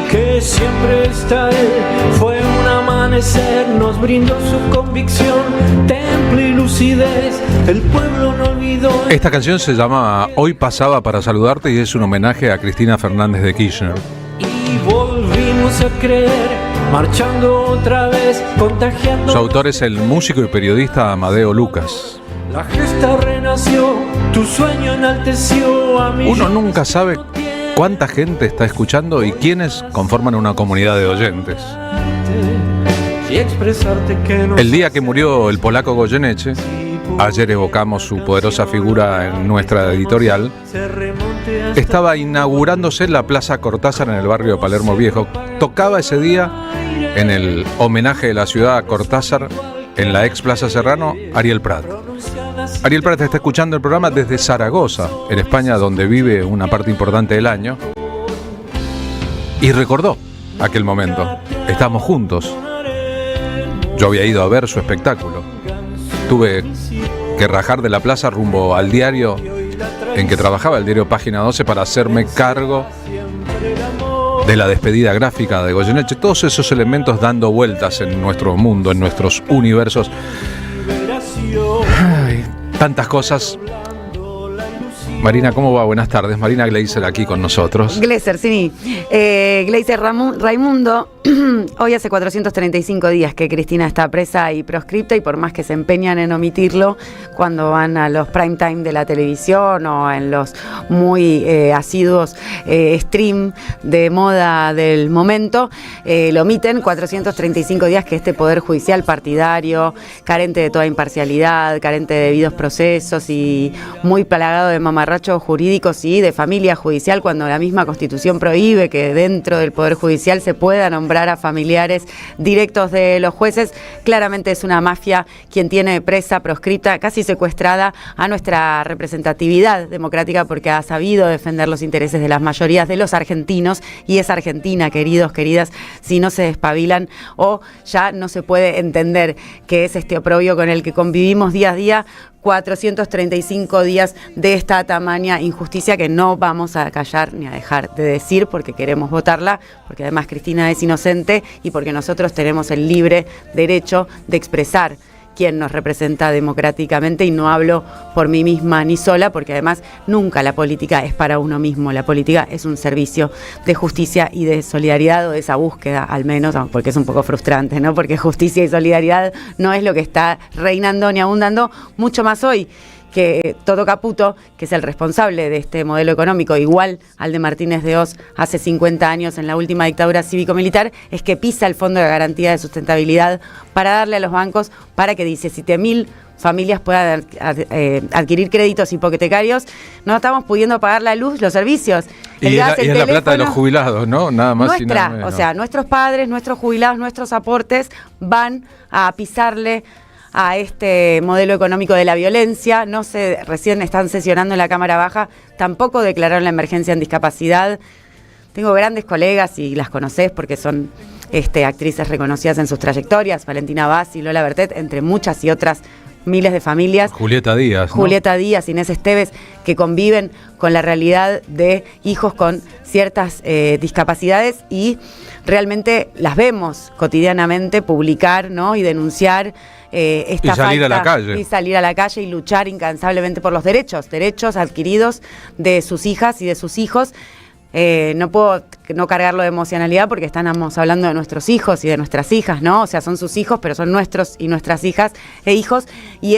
Que siempre está él, fue un amanecer, nos brindó su convicción, temple y lucidez, el pueblo no olvidó. Esta canción se llama Hoy pasaba para saludarte y es un homenaje a Cristina Fernández de Kirchner. Y volvimos a creer, marchando otra vez, contagiando. Su autor es el músico y periodista Amadeo Lucas. La gesta renació, tu sueño enalteció a mí. Uno nunca sabe cuánta gente está escuchando y quiénes conforman una comunidad de oyentes. El día que murió el polaco Goyeneche, ayer evocamos su poderosa figura en nuestra editorial, estaba inaugurándose la Plaza Cortázar en el barrio de Palermo Viejo. Tocaba ese día, en el homenaje de la ciudad a Cortázar, en la ex Plaza Serrano, Ariel Prat. Ariel Prat está escuchando el programa desde Zaragoza, en España, donde vive una parte importante del año, y recordó aquel momento. Estábamos juntos. Yo había ido a ver su espectáculo. Tuve que rajar de la plaza rumbo al diario en que trabajaba, el diario Página 12, para hacerme cargo de la despedida gráfica de Goyeneche. Todos esos elementos dando vueltas en nuestro mundo, en nuestros universos. Ay, tantas cosas. Marina, ¿cómo va? Buenas tardes. Marina Gleiser aquí con nosotros. Gleiser, sí. Gleiser Raimundo, hoy hace 435 días que Cristina está presa y proscripta, y por más que se empeñan en omitirlo cuando van a los prime time de la televisión o en los muy asiduos stream de moda del momento, lo omiten. 435 días que este Poder Judicial partidario, carente de toda imparcialidad, carente de debidos procesos y muy plagado de mamarrachos jurídicos y de familia judicial, cuando la misma Constitución prohíbe que dentro del Poder Judicial se pueda nombrar a familiares directos de los jueces. Claramente es una mafia quien tiene presa, proscripta, casi secuestrada a nuestra representatividad democrática, porque ha sabido defender los intereses de las mayorías de los argentinos, y es Argentina, queridos, queridas, si no se despabilan, o ya no se puede entender qué es este oprobio con el que convivimos día a día. 435 días de esta tamaña injusticia que no vamos a callar ni a dejar de decir, porque queremos votarla, porque además Cristina es inocente y porque nosotros tenemos el libre derecho de expresar quién nos representa democráticamente, y no hablo por mí misma ni sola, porque además nunca la política es para uno mismo. La política es un servicio de justicia y de solidaridad, o de esa búsqueda al menos, porque es un poco frustrante, ¿no? Porque justicia y solidaridad no es lo que está reinando ni abundando, mucho más hoy que Toto Caputo, que es el responsable de este modelo económico igual al de Martínez de Hoz hace 50 años en la última dictadura cívico-militar, es que pisa el Fondo de Garantía de Sustentabilidad para darle a los bancos para que 17.000 familias puedan adquirir créditos hipotecarios. No estamos pudiendo pagar la luz, los servicios, el gas, el teléfono. La plata de los jubilados, ¿no? Nada más y nada menos. O sea, nuestros padres, nuestros jubilados, nuestros aportes van a pisarle a este modelo económico de la violencia. Recién están sesionando en la Cámara Baja, tampoco declararon la emergencia en discapacidad. Tengo grandes colegas, y las conocés porque son actrices reconocidas en sus trayectorias, Valentina Bassi, Lola Bertet, entre muchas y otras miles de familias. Julieta Díaz, ¿no? Julieta Díaz, Inés Esteves, que conviven con la realidad de hijos con ciertas discapacidades, y realmente las vemos cotidianamente publicar, ¿no? Y denunciar esta falta. A la calle. Y salir a la calle y luchar incansablemente por los derechos adquiridos de sus hijas y de sus hijos. No puedo no cargarlo de emocionalidad, porque estamos hablando de nuestros hijos y de nuestras hijas, ¿no? O sea, son sus hijos, pero son nuestros y nuestras hijas e hijos. Y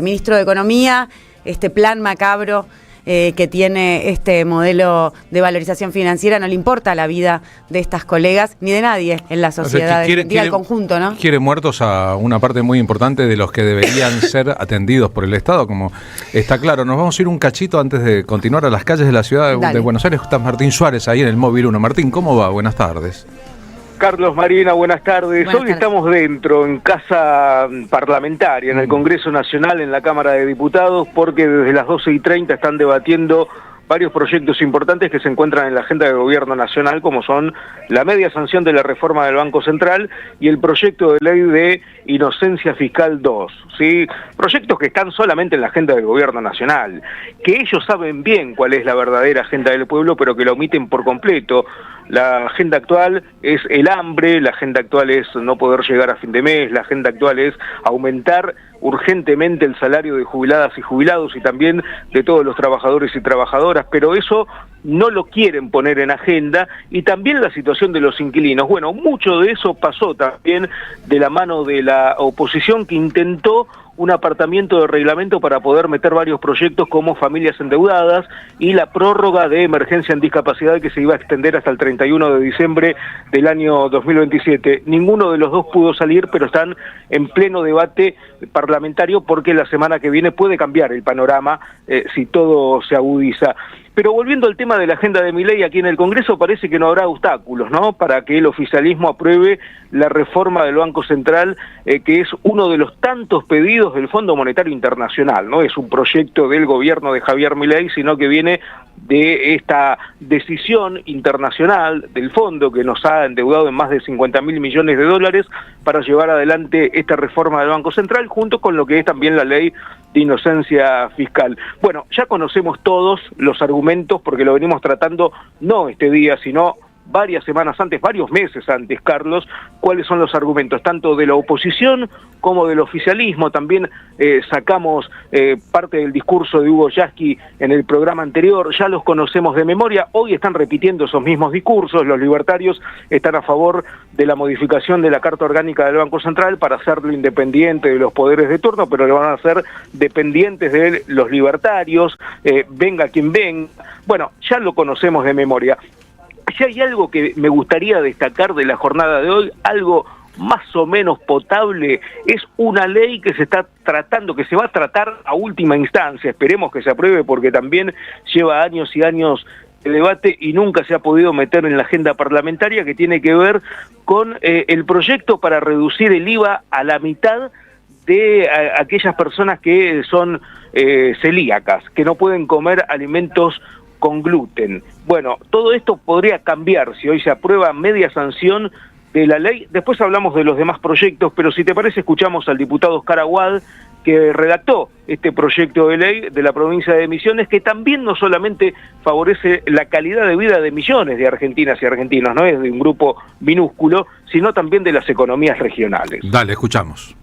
ministro de Economía, este plan macabro que tiene este modelo de valorización financiera, no le importa la vida de estas colegas ni de nadie en la sociedad, ni al conjunto, ¿no? Quiere muertos a una parte muy importante de los que deberían ser atendidos por el Estado, como está claro. Nos vamos a ir un cachito antes de continuar a las calles de la ciudad de Buenos Aires. Está Martín Suárez ahí en el Móvil 1. Martín, ¿cómo va? Buenas tardes. Carlos, Marina, buenas tardes. Hoy estamos dentro, en casa parlamentaria, en el Congreso Nacional, en la Cámara de Diputados, porque desde las 12:30 están debatiendo varios proyectos importantes que se encuentran en la agenda del Gobierno Nacional, como son la media sanción de la reforma del Banco Central y el proyecto de ley de Inocencia Fiscal 2, ¿sí? Proyectos que están solamente en la agenda del Gobierno Nacional, que ellos saben bien cuál es la verdadera agenda del pueblo, pero que la omiten por completo. La agenda actual es el hambre, la agenda actual es no poder llegar a fin de mes, la agenda actual es aumentar urgentemente el salario de jubiladas y jubilados y también de todos los trabajadores y trabajadoras, pero eso no lo quieren poner en agenda, y también la situación de los inquilinos. Bueno, mucho de eso pasó también de la mano de la oposición, que intentó un apartamiento de reglamento para poder meter varios proyectos como familias endeudadas y la prórroga de emergencia en discapacidad, que se iba a extender hasta el 31 de diciembre del año 2027. Ninguno de los dos pudo salir, pero están en pleno debate parlamentario, porque la semana que viene puede cambiar el panorama si todo se agudiza. Pero volviendo al tema de la agenda de Milei aquí en el Congreso, parece que no habrá obstáculos, ¿no?, para que el oficialismo apruebe la reforma del Banco Central, que es uno de los tantos pedidos del Fondo Monetario Internacional. No es un proyecto del gobierno de Javier Milei, sino que viene de esta decisión internacional del fondo que nos ha endeudado en más de 50.000 millones de dólares para llevar adelante esta reforma del Banco Central, junto con lo que es también la ley de inocencia fiscal. Bueno, ya conocemos todos los argumentos, porque lo venimos tratando no este día, sino varias semanas antes, varios meses antes, Carlos, cuáles son los argumentos, tanto de la oposición como del oficialismo. También sacamos parte del discurso de Hugo Yasky en el programa anterior, ya los conocemos de memoria, hoy están repitiendo esos mismos discursos. Los libertarios están a favor de la modificación de la Carta Orgánica del Banco Central para hacerlo independiente de los poderes de turno, pero lo van a hacer dependientes de los libertarios, venga quien venga. Bueno, ya lo conocemos de memoria. Si hay algo que me gustaría destacar de la jornada de hoy, algo más o menos potable, es una ley que se está tratando, que se va a tratar a última instancia. Esperemos que se apruebe, porque también lleva años y años de debate y nunca se ha podido meter en la agenda parlamentaria, que tiene que ver con el proyecto para reducir el IVA a la mitad de aquellas personas que son celíacas, que no pueden comer alimentos con gluten. Bueno, todo esto podría cambiar si hoy se aprueba media sanción de la ley. Después hablamos de los demás proyectos, pero si te parece escuchamos al diputado Oscar Aguad, que redactó este proyecto de ley de la provincia de Misiones, que también no solamente favorece la calidad de vida de millones de argentinas y argentinos, no es de un grupo minúsculo, sino también de las economías regionales. Dale, escuchamos.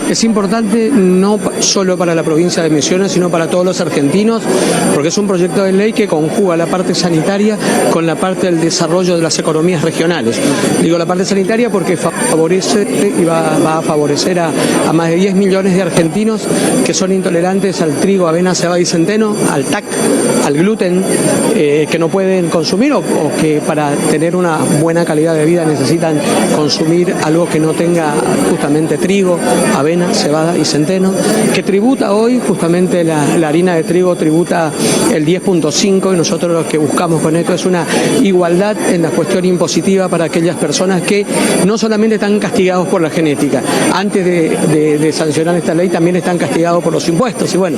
Es importante no solo para la provincia de Misiones, sino para todos los argentinos, porque es un proyecto de ley que conjuga la parte sanitaria con la parte del desarrollo de las economías regionales. Digo la parte sanitaria porque favorece y va a favorecer a más de 10 millones de argentinos que son intolerantes al trigo, avena, cebada y centeno, al TAC, al gluten, que no pueden consumir o que para tener una buena calidad de vida necesitan consumir algo que no tenga justamente trigo, avena, cebada y centeno, que tributa hoy justamente la harina de trigo, tributa el 10.5, y nosotros lo que buscamos con esto es una igualdad en la cuestión impositiva para aquellas personas que no solamente están castigados por la genética, antes de sancionar esta ley también están castigados por los impuestos, y bueno,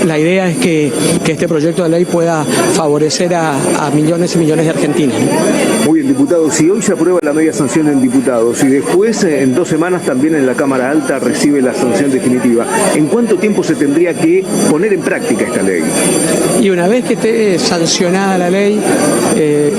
la idea es que este proyecto de ley pueda favorecer a millones y millones de argentinos. Muy bien, diputado, si hoy se aprueba la media sanción en diputados y después en 2 semanas también en la Cámara Alta recibe la sanción definitiva, ¿en cuánto tiempo se tendría que poner en práctica esta ley? Y una vez que esté sancionada la ley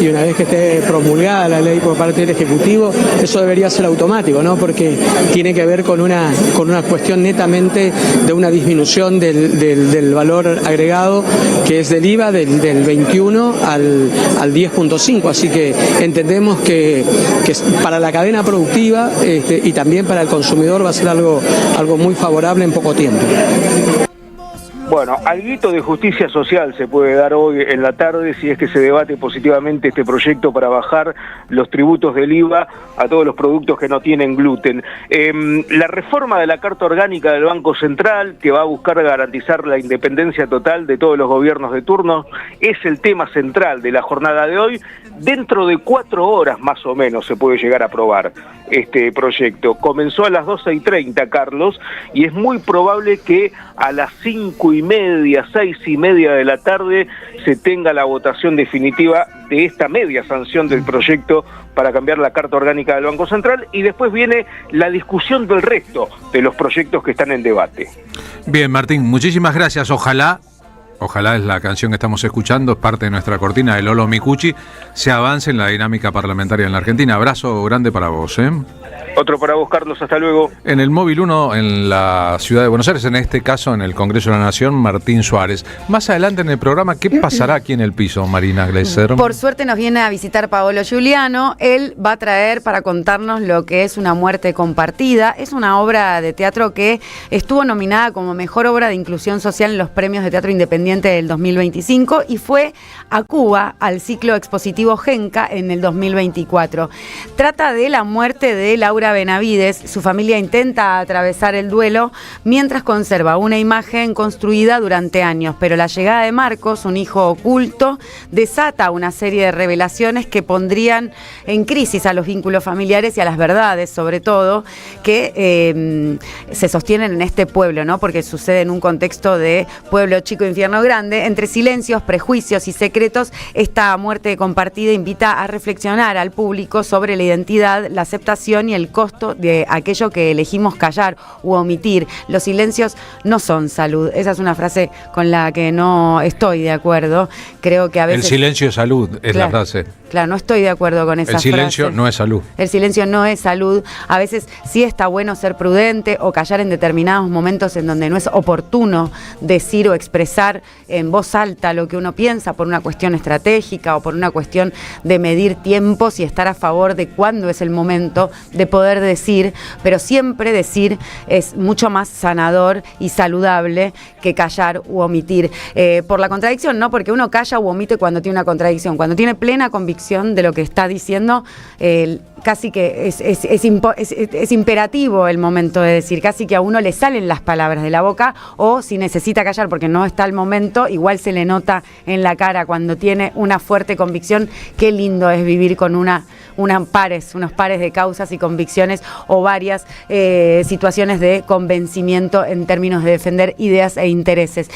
y una vez que esté promulgada la ley por parte del Ejecutivo, eso debería ser automático, ¿no? Porque tiene que ver con una cuestión netamente de una disminución del valor agregado, que es del IVA del 21 al 10.5, así que entendemos que para la cadena productiva y también para el consumidor va a ser algo muy favorable en poco tiempo. Bueno, alguito de justicia social se puede dar hoy en la tarde si es que se debate positivamente este proyecto para bajar los tributos del IVA a todos los productos que no tienen gluten. La reforma de la Carta Orgánica del Banco Central, que va a buscar garantizar la independencia total de todos los gobiernos de turno, es el tema central de la jornada de hoy. Dentro de 4 horas más o menos se puede llegar a aprobar este proyecto. Comenzó a las 12:30, Carlos, y es muy probable que a las 5:30, 6:30 de la tarde se tenga la votación definitiva de esta media sanción del proyecto para cambiar la Carta Orgánica del Banco Central, y después viene la discusión del resto de los proyectos que están en debate. Bien, Martín, muchísimas gracias. Ojalá es la canción que estamos escuchando, es parte de nuestra cortina de Lolo Micucci, se avance en la dinámica parlamentaria en la Argentina. Abrazo grande para vos, ¿eh? Otro para vos, Carlos, hasta luego. En el Móvil 1, en la ciudad de Buenos Aires, en este caso en el Congreso de la Nación, Martín Suárez. Más adelante en el programa, ¿qué pasará aquí en el piso, Marina Gleiser? Por suerte nos viene a visitar Paolo Giuliano. Él va a traer para contarnos lo que es Una muerte compartida. Es una obra de teatro que estuvo nominada como mejor obra de inclusión social en los premios de teatro independiente Independiente del 2025 y fue a Cuba al ciclo expositivo Genca en el 2024. Trata de la muerte de Laura Benavides. Su familia intenta atravesar el duelo mientras conserva una imagen construida durante años, pero la llegada de Marcos, un hijo oculto, desata una serie de revelaciones que pondrían en crisis a los vínculos familiares y a las verdades, sobre todo, que se sostienen en este pueblo, ¿no? Porque sucede en un contexto de pueblo chico, infierno grande. Entre silencios, prejuicios y secretos, esta muerte compartida invita a reflexionar al público sobre la identidad, la aceptación y el costo de aquello que elegimos callar u omitir. Los silencios no son salud. Esa es una frase con la que no estoy de acuerdo. Creo que a veces... El silencio es salud, es la frase. Claro, no estoy de acuerdo con esa frase. El silencio no es salud. El silencio no es salud. A veces sí está bueno ser prudente o callar en determinados momentos en donde no es oportuno decir o expresar en voz alta lo que uno piensa por una cuestión estratégica o por una cuestión de medir tiempos y estar a favor de cuándo es el momento de poder decir, pero siempre decir es mucho más sanador y saludable que callar u omitir. Por la contradicción, no, porque uno calla u omite cuando tiene una contradicción. Cuando tiene plena convicción de lo que está diciendo, casi que es imperativo el momento de decir, casi que a uno le salen las palabras de la boca, o si necesita callar porque no está el momento, igual se le nota en la cara cuando tiene una fuerte convicción. Qué lindo es vivir con unos pares de causas y convicciones, o varias situaciones de convencimiento en términos de defender ideas e intereses.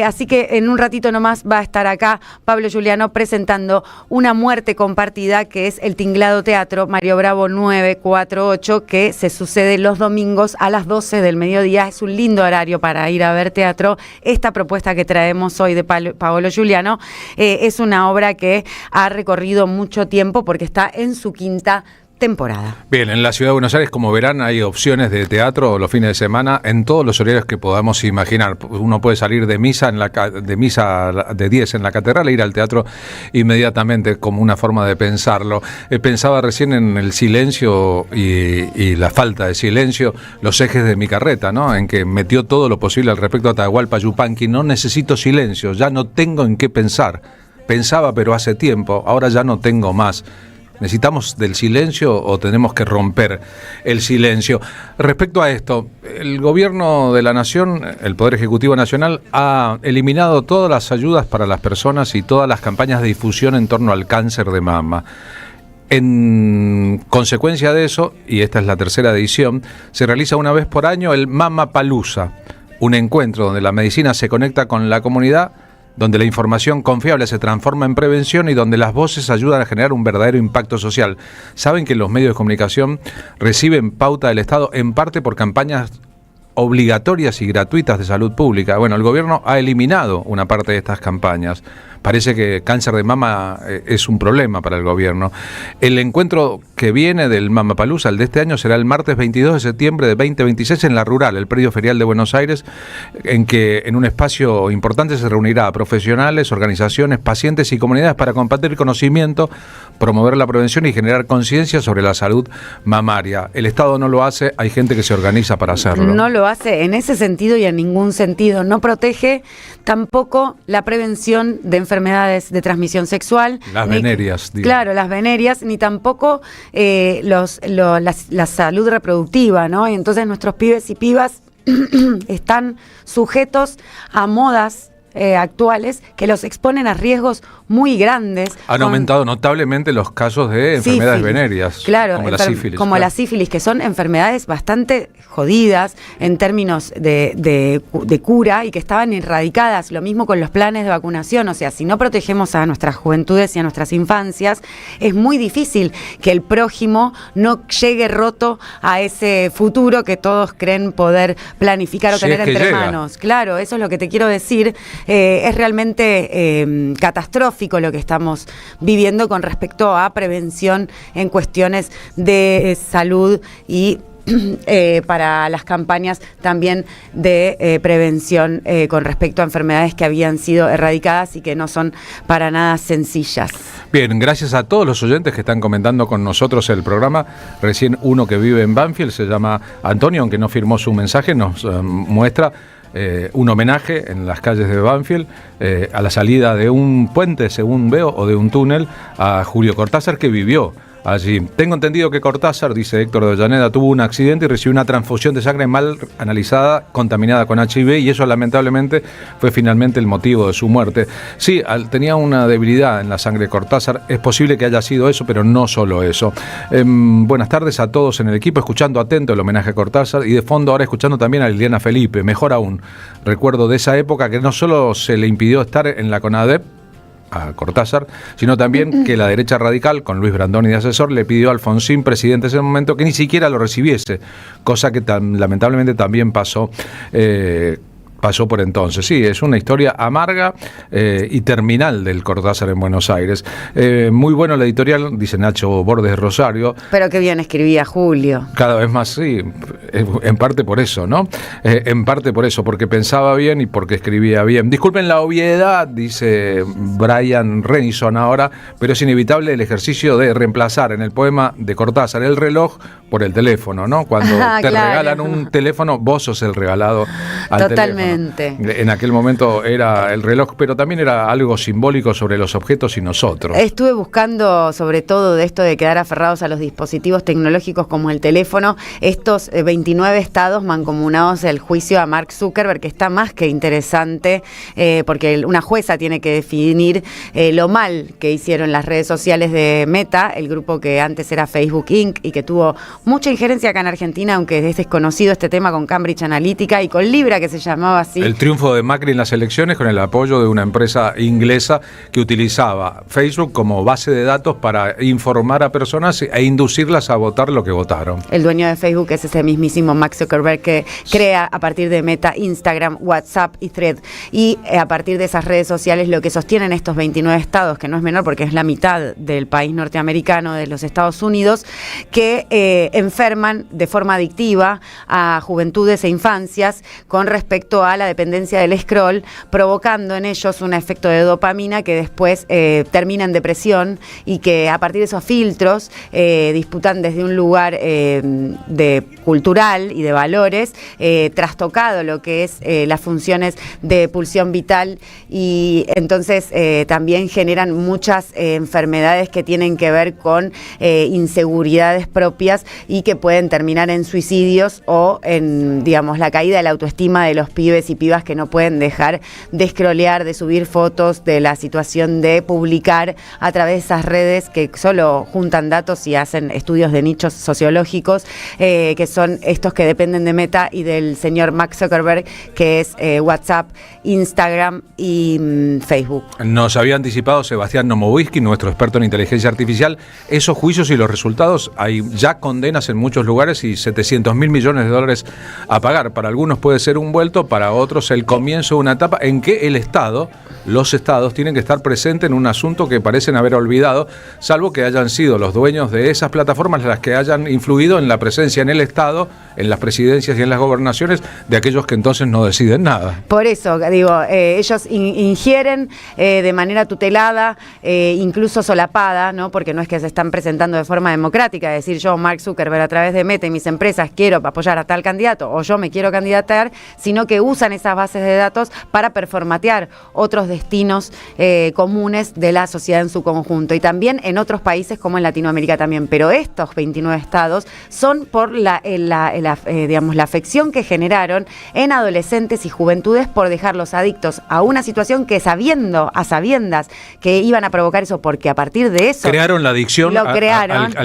Así que en un ratito nomás va a estar acá Pablo Giuliano presentando una muerte compartida que es el Tinglado Teatro Mario Bravo 948, que se sucede los domingos a las 12 del mediodía. Es un lindo horario para ir a ver teatro. Esta propuesta que traemos hoy de Paolo Giuliano es una obra que ha recorrido mucho tiempo porque está en su quinta temporada. Bien, en la Ciudad de Buenos Aires, como verán, hay opciones de teatro los fines de semana en todos los horarios que podamos imaginar. Uno puede salir de misa de 10 en la catedral e ir al teatro inmediatamente, como una forma de pensarlo. Pensaba recién en el silencio y la falta de silencio, los ejes de mi carreta, ¿no? En que metió todo lo posible al respecto a Atahualpa Yupanqui. No necesito silencio, ya no tengo en qué pensar. Pensaba, pero hace tiempo, ahora ya no tengo más. ¿Necesitamos del silencio o tenemos que romper el silencio? Respecto a esto, el gobierno de la Nación, el Poder Ejecutivo Nacional, ha eliminado todas las ayudas para las personas y todas las campañas de difusión en torno al cáncer de mama. En consecuencia de eso, y esta es la tercera edición, se realiza una vez por año el Mamapalooza, un encuentro donde la medicina se conecta con la comunidad, donde la información confiable se transforma en prevención y donde las voces ayudan a generar un verdadero impacto social. Saben que los medios de comunicación reciben pauta del Estado en parte por campañas obligatorias y gratuitas de salud pública. Bueno, el gobierno ha eliminado una parte de estas campañas. Parece que cáncer de mama es un problema para el gobierno. El encuentro que viene del Mamapalooza, el de este año, será el martes 22 de septiembre de 2026 en La Rural, el predio ferial de Buenos Aires, en que en un espacio importante se reunirá a profesionales, organizaciones, pacientes y comunidades para compartir conocimiento, promover la prevención y generar conciencia sobre la salud mamaria. El Estado no lo hace, hay gente que se organiza para hacerlo. No lo hace en ese sentido y en ningún sentido. No protege tampoco la prevención de enfermedades de transmisión sexual. Las venerias. Digo. Claro, las venerias, ni tampoco la salud reproductiva, ¿no? Y entonces nuestros pibes y pibas están sujetos a modas actuales que los exponen a riesgos muy grandes. Han aumentado notablemente los casos de enfermedades venéreas, claro, como la sífilis. Como la sífilis, que son enfermedades bastante jodidas en términos de cura y que estaban erradicadas. Lo mismo con los planes de vacunación. O sea, si no protegemos a nuestras juventudes y a nuestras infancias, es muy difícil que el prójimo no llegue roto a ese futuro que todos creen poder planificar o tener entre manos. Claro, eso es lo que te quiero decir. Es realmente catastrófico lo que estamos viviendo con respecto a prevención en cuestiones de salud y para las campañas también de prevención con respecto a enfermedades que habían sido erradicadas y que no son para nada sencillas. Bien, gracias a todos los oyentes que están comentando con nosotros el programa. Recién uno que vive en Banfield, se llama Antonio, aunque no firmó su mensaje, nos muestra un homenaje en las calles de Banfield a la salida de un puente, según veo, o de un túnel, a Julio Cortázar, que vivió allí. Tengo entendido que Cortázar, dice Héctor de Ollaneda, tuvo un accidente y recibió una transfusión de sangre mal analizada, contaminada con HIV, y eso lamentablemente fue finalmente el motivo de su muerte. Sí, tenía una debilidad en la sangre de Cortázar, es posible que haya sido eso, pero no solo eso. Buenas tardes a todos en el equipo, escuchando atento el homenaje a Cortázar, y de fondo ahora escuchando también a Liliana Felipe. Mejor aún, recuerdo de esa época que no solo se le impidió estar en la CONADEP a Cortázar, sino también que la derecha radical, con Luis Brandoni de asesor, le pidió a Alfonsín, presidente en ese momento, que ni siquiera lo recibiese, cosa que lamentablemente también pasó por entonces. Sí, es una historia amarga y terminal del Cortázar en Buenos Aires. Muy bueno el editorial, dice Nacho Bordes Rosario. Pero qué bien escribía Julio. Cada vez más, sí, en parte por eso, ¿no? En parte por eso, porque pensaba bien y porque escribía bien. Disculpen la obviedad, dice Brian Renison ahora, pero es inevitable el ejercicio de reemplazar en el poema de Cortázar el reloj por el teléfono, ¿no? Cuando te regalan un teléfono, vos sos el regalado al Totalmente. teléfono. En aquel momento era el reloj, pero también era algo simbólico sobre los objetos y nosotros. Estuve buscando sobre todo de esto de quedar aferrados a los dispositivos tecnológicos como el teléfono, estos 29 estados mancomunados del juicio a Mark Zuckerberg, que está más que interesante, porque una jueza tiene que definir lo mal que hicieron las redes sociales de Meta, el grupo que antes era Facebook Inc. y que tuvo mucha injerencia acá en Argentina, aunque es desconocido este tema, con Cambridge Analytica y con Libra, que se llamaba así. El triunfo de Macri en las elecciones con el apoyo de una empresa inglesa que utilizaba Facebook como base de datos para informar a personas e inducirlas a votar lo que votaron. El dueño de Facebook es ese mismísimo Mark Zuckerberg, que crea a partir de Meta, Instagram, WhatsApp y Thread. Y a partir de esas redes sociales lo que sostienen estos 29 estados, que no es menor porque es la mitad del país norteamericano, de los Estados Unidos, que enferman de forma adictiva a juventudes e infancias con respecto a la dependencia del scroll, provocando en ellos un efecto de dopamina que después termina en depresión, y que a partir de esos filtros disputan desde un lugar de cultural y de valores, trastocado lo que es las funciones de pulsión vital, y entonces también generan muchas enfermedades que tienen que ver con inseguridades propias y que pueden terminar en suicidios o en, digamos, la caída de la autoestima de los pibes y pibas que no pueden dejar de scrollear, de subir fotos, de la situación de publicar a través de esas redes que solo juntan datos y hacen estudios de nichos sociológicos, que son estos que dependen de Meta y del señor Mark Zuckerberg, que es WhatsApp, Instagram y Facebook. Nos había anticipado Sebastián Nomowisky, nuestro experto en inteligencia artificial, esos juicios y los resultados. Hay ya condenas en muchos lugares y 700.000 millones de dólares a pagar. Para algunos puede ser un vuelto, para otros el comienzo de una etapa en que los estados tienen que estar presentes en un asunto que parecen haber olvidado, salvo que hayan sido los dueños de esas plataformas las que hayan influido en la presencia en el estado, en las presidencias y en las gobernaciones de aquellos que entonces no deciden nada. Por eso, digo, ellos ingieren de manera tutelada, incluso solapada, ¿no? Porque no es que se están presentando de forma democrática, es decir, yo, Mark Zuckerberg, a través de Meta y mis empresas quiero apoyar a tal candidato o yo me quiero candidatar, sino que usan esas bases de datos para performatear otros destinos comunes de la sociedad en su conjunto, y también en otros países como en Latinoamérica también. Pero estos 29 estados son por la afección que generaron en adolescentes y juventudes por dejarlos adictos a una situación que a sabiendas que iban a provocar eso, porque a partir de eso crearon la adicción al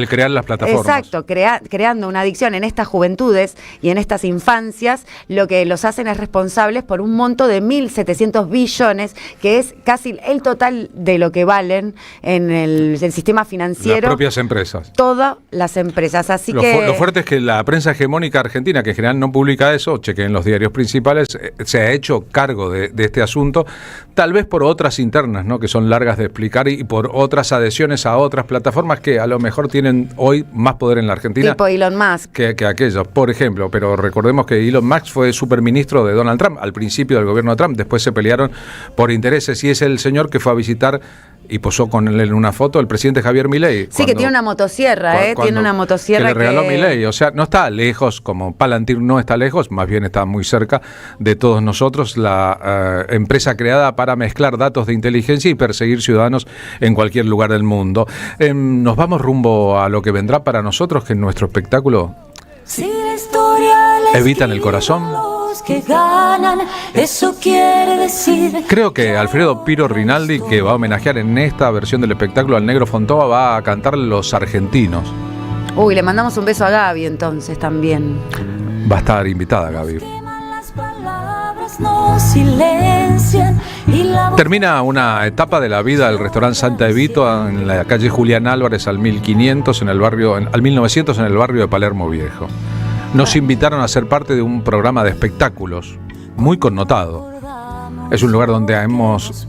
crear las plataformas. Exacto, creando una adicción en estas juventudes y en estas infancias, lo que los hacen es responsables por un monto de 1.700 billones, que es casi el total de lo que valen en el sistema financiero. Las propias empresas. Todas las empresas. Así lo fuerte es que la prensa hegemónica argentina, que en general no publica eso, chequen los diarios principales, se ha hecho cargo de este asunto, tal vez por otras internas, ¿no?, que son largas de explicar, y por otras adhesiones a otras plataformas que a lo mejor tienen hoy más poder en la Argentina. Tipo Elon Musk. Que aquellos, por ejemplo. Pero recordemos que Elon Musk fue superministro de Donald Trump al principio del gobierno de Trump, después se pelearon por intereses, y es el señor que fue a visitar y posó con él en una foto el presidente Javier Milei. Sí, que tiene una motosierra, tiene una motosierra que le regaló Milei. O sea, no está lejos, como Palantir no está lejos, más bien está muy cerca de todos nosotros, la empresa creada para mezclar datos de inteligencia y perseguir ciudadanos en cualquier lugar del mundo. Nos vamos rumbo a lo que vendrá para nosotros, que en nuestro espectáculo evitan el corazón. Que ganan, eso quiere decir. Creo que Alfredo Piro Rinaldi, que va a homenajear en esta versión del espectáculo al Negro Fontova, va a cantar Los Argentinos. Uy, le mandamos un beso a Gaby entonces también. Va a estar invitada Gaby. No silencian y la... Termina una etapa de la vida del restaurante Santa Evito en la calle Julián Álvarez al 1500 al 1900 en el barrio de Palermo Viejo. Nos invitaron a ser parte de un programa de espectáculos muy connotado. Es un lugar donde hemos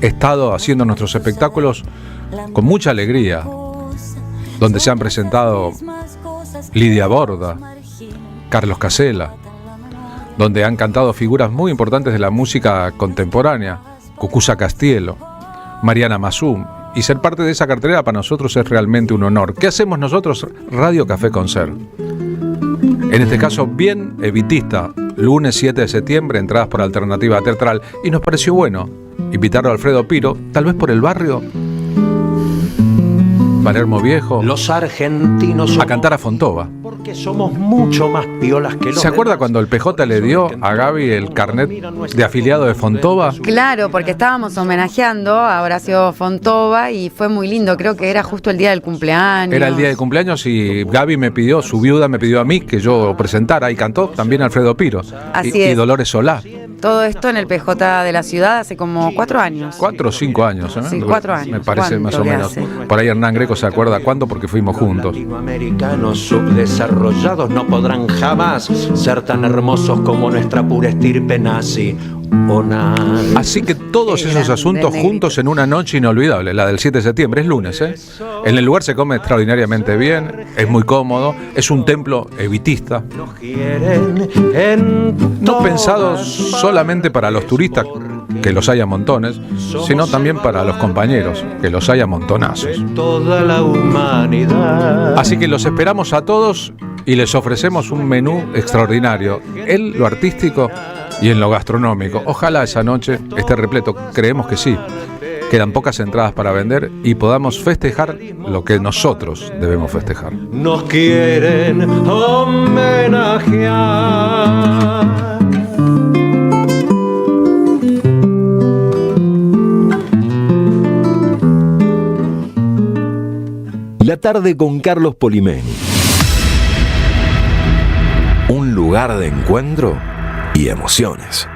estado haciendo nuestros espectáculos con mucha alegría, donde se han presentado Lidia Borda, Carlos Casella, donde han cantado figuras muy importantes de la música contemporánea, Cucuza Castielo, Mariana Mazú, y ser parte de esa cartelera para nosotros es realmente un honor. ¿Qué hacemos nosotros? Radio Café Concert. En este caso, bien evitista, lunes 7 de septiembre, entradas por Alternativa Teatral, y nos pareció bueno invitarlo a Alfredo Piro, tal vez por el barrio Palermo Viejo, los argentinos a cantar a Fontova. Porque somos mucho más piolas que los ¿Se acuerda cuando el PJ le dio a Gaby el carnet de afiliado de Fontova? Claro, porque estábamos homenajeando a Horacio Fontova y fue muy lindo, creo que era justo el día del cumpleaños. Era el día de cumpleaños y Gaby me pidió, su viuda me pidió a mí que yo presentara, y cantó también Alfredo Piro. Así y es. Dolores Solá. Todo esto en el PJ de la ciudad hace como 4 años. 4 o 5 años, ¿eh? Sí, 4 años. Me parece más o menos. Hace? Por ahí Hernán Greco se acuerda cuándo, porque fuimos juntos. Latinoamericanos subdesarrollados no podrán jamás ser tan hermosos como nuestra pura estirpe nazi. Así que todos esos asuntos juntos en una noche inolvidable, la del 7 de septiembre, es lunes, ¿eh? En el lugar se come extraordinariamente bien, es muy cómodo, es un templo evitista. No pensado solamente para los turistas, que los haya montones, sino también para los compañeros, que los haya montonazos. Toda la humanidad. Así que los esperamos a todos y les ofrecemos un menú extraordinario, en lo artístico y en lo gastronómico. Ojalá esa noche esté repleto, creemos que sí. Quedan pocas entradas para vender y podamos festejar lo que nosotros debemos festejar. Nos quieren homenajear. La tarde con Carlos Polimeni. Un lugar de encuentro y emociones.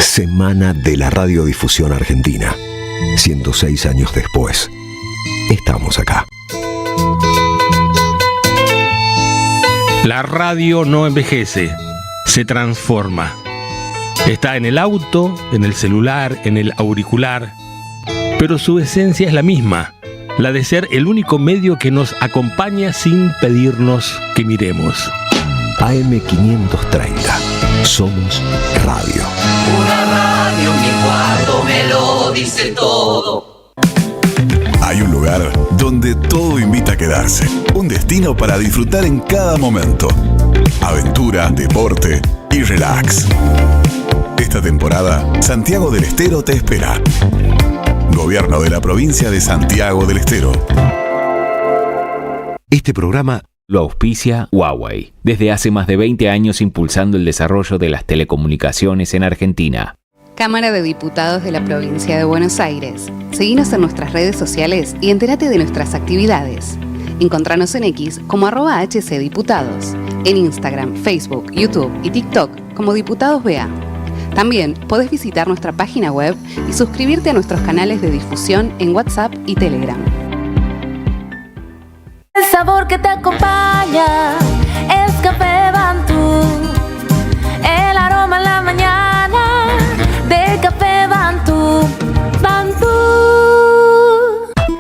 Semana de la Radiodifusión Argentina. 106 años después, estamos acá. La radio no envejece, se transforma. Está en el auto, en el celular, en el auricular, pero su esencia es la misma, la de ser el único medio que nos acompaña sin pedirnos que miremos. AM530. Somos radio. Una radio en mi cuarto me lo dice todo. Hay un lugar donde todo invita a quedarse. Un destino para disfrutar en cada momento. Aventura, deporte y relax. Esta temporada, Santiago del Estero te espera. Gobierno de la provincia de Santiago del Estero. Este programa lo auspicia Huawei, desde hace más de 20 años impulsando el desarrollo de las telecomunicaciones en Argentina. Cámara de Diputados de la Provincia de Buenos Aires. Seguinos en nuestras redes sociales y entérate de nuestras actividades. Encontranos en X como @HCDiputados, en Instagram, Facebook, YouTube y TikTok como Diputados BA. También podés visitar nuestra página web y suscribirte a nuestros canales de difusión en WhatsApp y Telegram. El sabor que te acompaña es Café Bantú. El aroma en la mañana de Café Bantú. Bantú.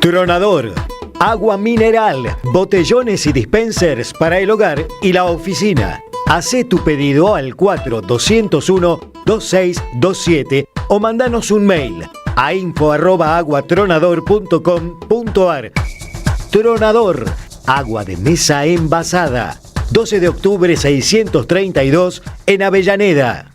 Tronador. Agua mineral, botellones y dispensers para el hogar y la oficina. Hacé tu pedido al 4201-2627 o mandanos un mail a info@aguatronador.com.ar. Tronador, agua de mesa envasada. 12 de octubre 632 en Avellaneda.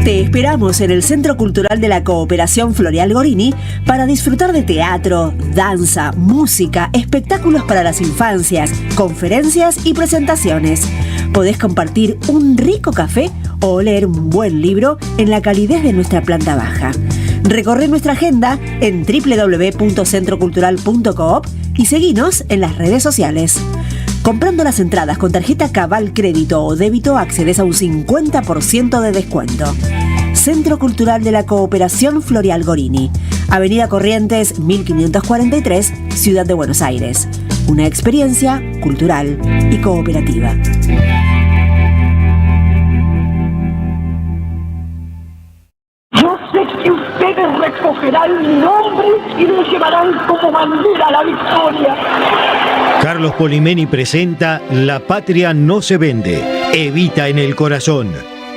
Te esperamos en el Centro Cultural de la Cooperación Floreal Gorini para disfrutar de teatro, danza, música, espectáculos para las infancias, conferencias y presentaciones. Podés compartir un rico café o leer un buen libro en la calidez de nuestra planta baja. Recorre nuestra agenda en www.centrocultural.coop y seguinos en las redes sociales. Comprando las entradas con tarjeta Cabal Crédito o Débito accedes a un 50% de descuento. Centro Cultural de la Cooperación Floreal Gorini, Avenida Corrientes 1543, Ciudad de Buenos Aires. Una experiencia cultural y cooperativa. Yo sé que ustedes recogerán mi nombre y lo llevarán como bandera a la victoria. Carlos Polimeni presenta La Patria no se vende, Evita en el corazón.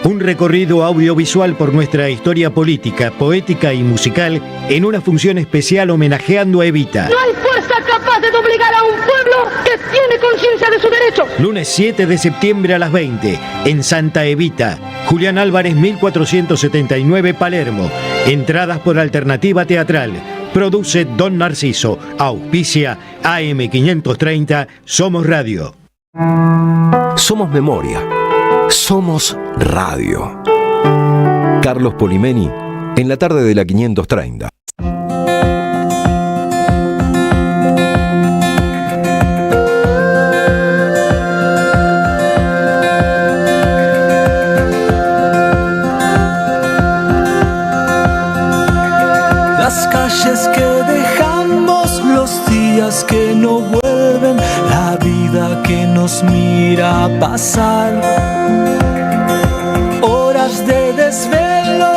Un recorrido audiovisual por nuestra historia política, poética y musical en una función especial homenajeando a Evita. No hay fuerza capaz de doblegar a un pueblo que tiene conciencia de su derecho. Lunes 7 de septiembre a las 20, en Santa Evita, Julián Álvarez 1479 Palermo. Entradas por Alternativa Teatral. Produce Don Narciso. Auspicia AM530 Somos Radio. Somos memoria. Somos radio. Carlos Polimeni en la tarde de la 530. Las calles que dejamos, los días que no vuelven, la vida que nos mira pasar. Horas de desvelo,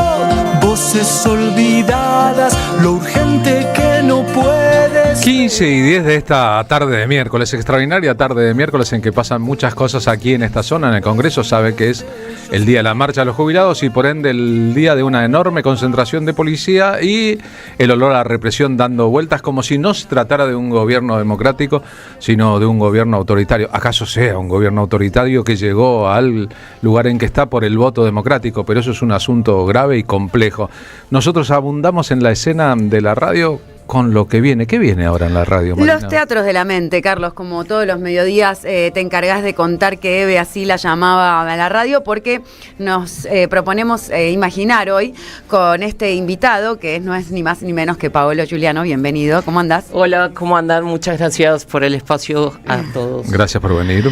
voces olvidadas, lo urgente que no puedes. 15 y 10 de esta tarde de miércoles, extraordinaria tarde de miércoles en que pasan muchas cosas aquí en esta zona, en el Congreso. Sabe que es el día de la marcha de los jubilados y por ende el día de una enorme concentración de policía y el olor a la represión dando vueltas como si no se tratara de un gobierno democrático, sino de un gobierno autoritario. ¿Acaso sea un gobierno autoritario que llegó al lugar en que está por el voto democrático? Pero eso es un asunto grave y complejo. Nosotros abundamos en la escena de la radio con lo que viene. ¿Qué viene ahora en la radio, Marina? Los teatros de la mente, Carlos, como todos los mediodías te encargás de contar que Eve así la llamaba a la radio, porque nos proponemos imaginar hoy con este invitado que no es ni más ni menos que Paolo Giuliano. Bienvenido, ¿cómo andás? Hola, ¿cómo andan? Muchas gracias por el espacio a todos. Gracias por venir.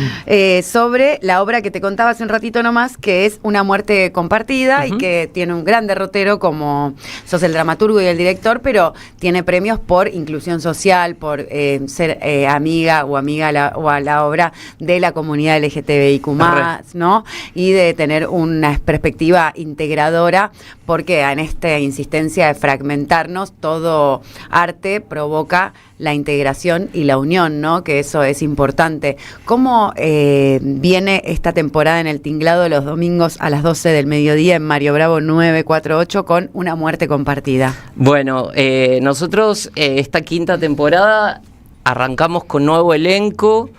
Sobre la obra que te contaba hace un ratito nomás, que es Una muerte compartida, y que tiene un gran derrotero, como sos el dramaturgo y el director, pero tiene premios por inclusión social, por ser amiga o amiga a la obra de la comunidad LGTBIQ+, ¿no? Y de tener una perspectiva integradora, porque en esta insistencia de fragmentarnos, todo arte provoca la integración y la unión, ¿no? Que eso es importante. ¿Cómo viene esta temporada en El Tinglado los domingos a las 12 del mediodía en Mario Bravo 948 con Una muerte compartida? Bueno, nosotros esta quinta temporada arrancamos con nuevo elenco,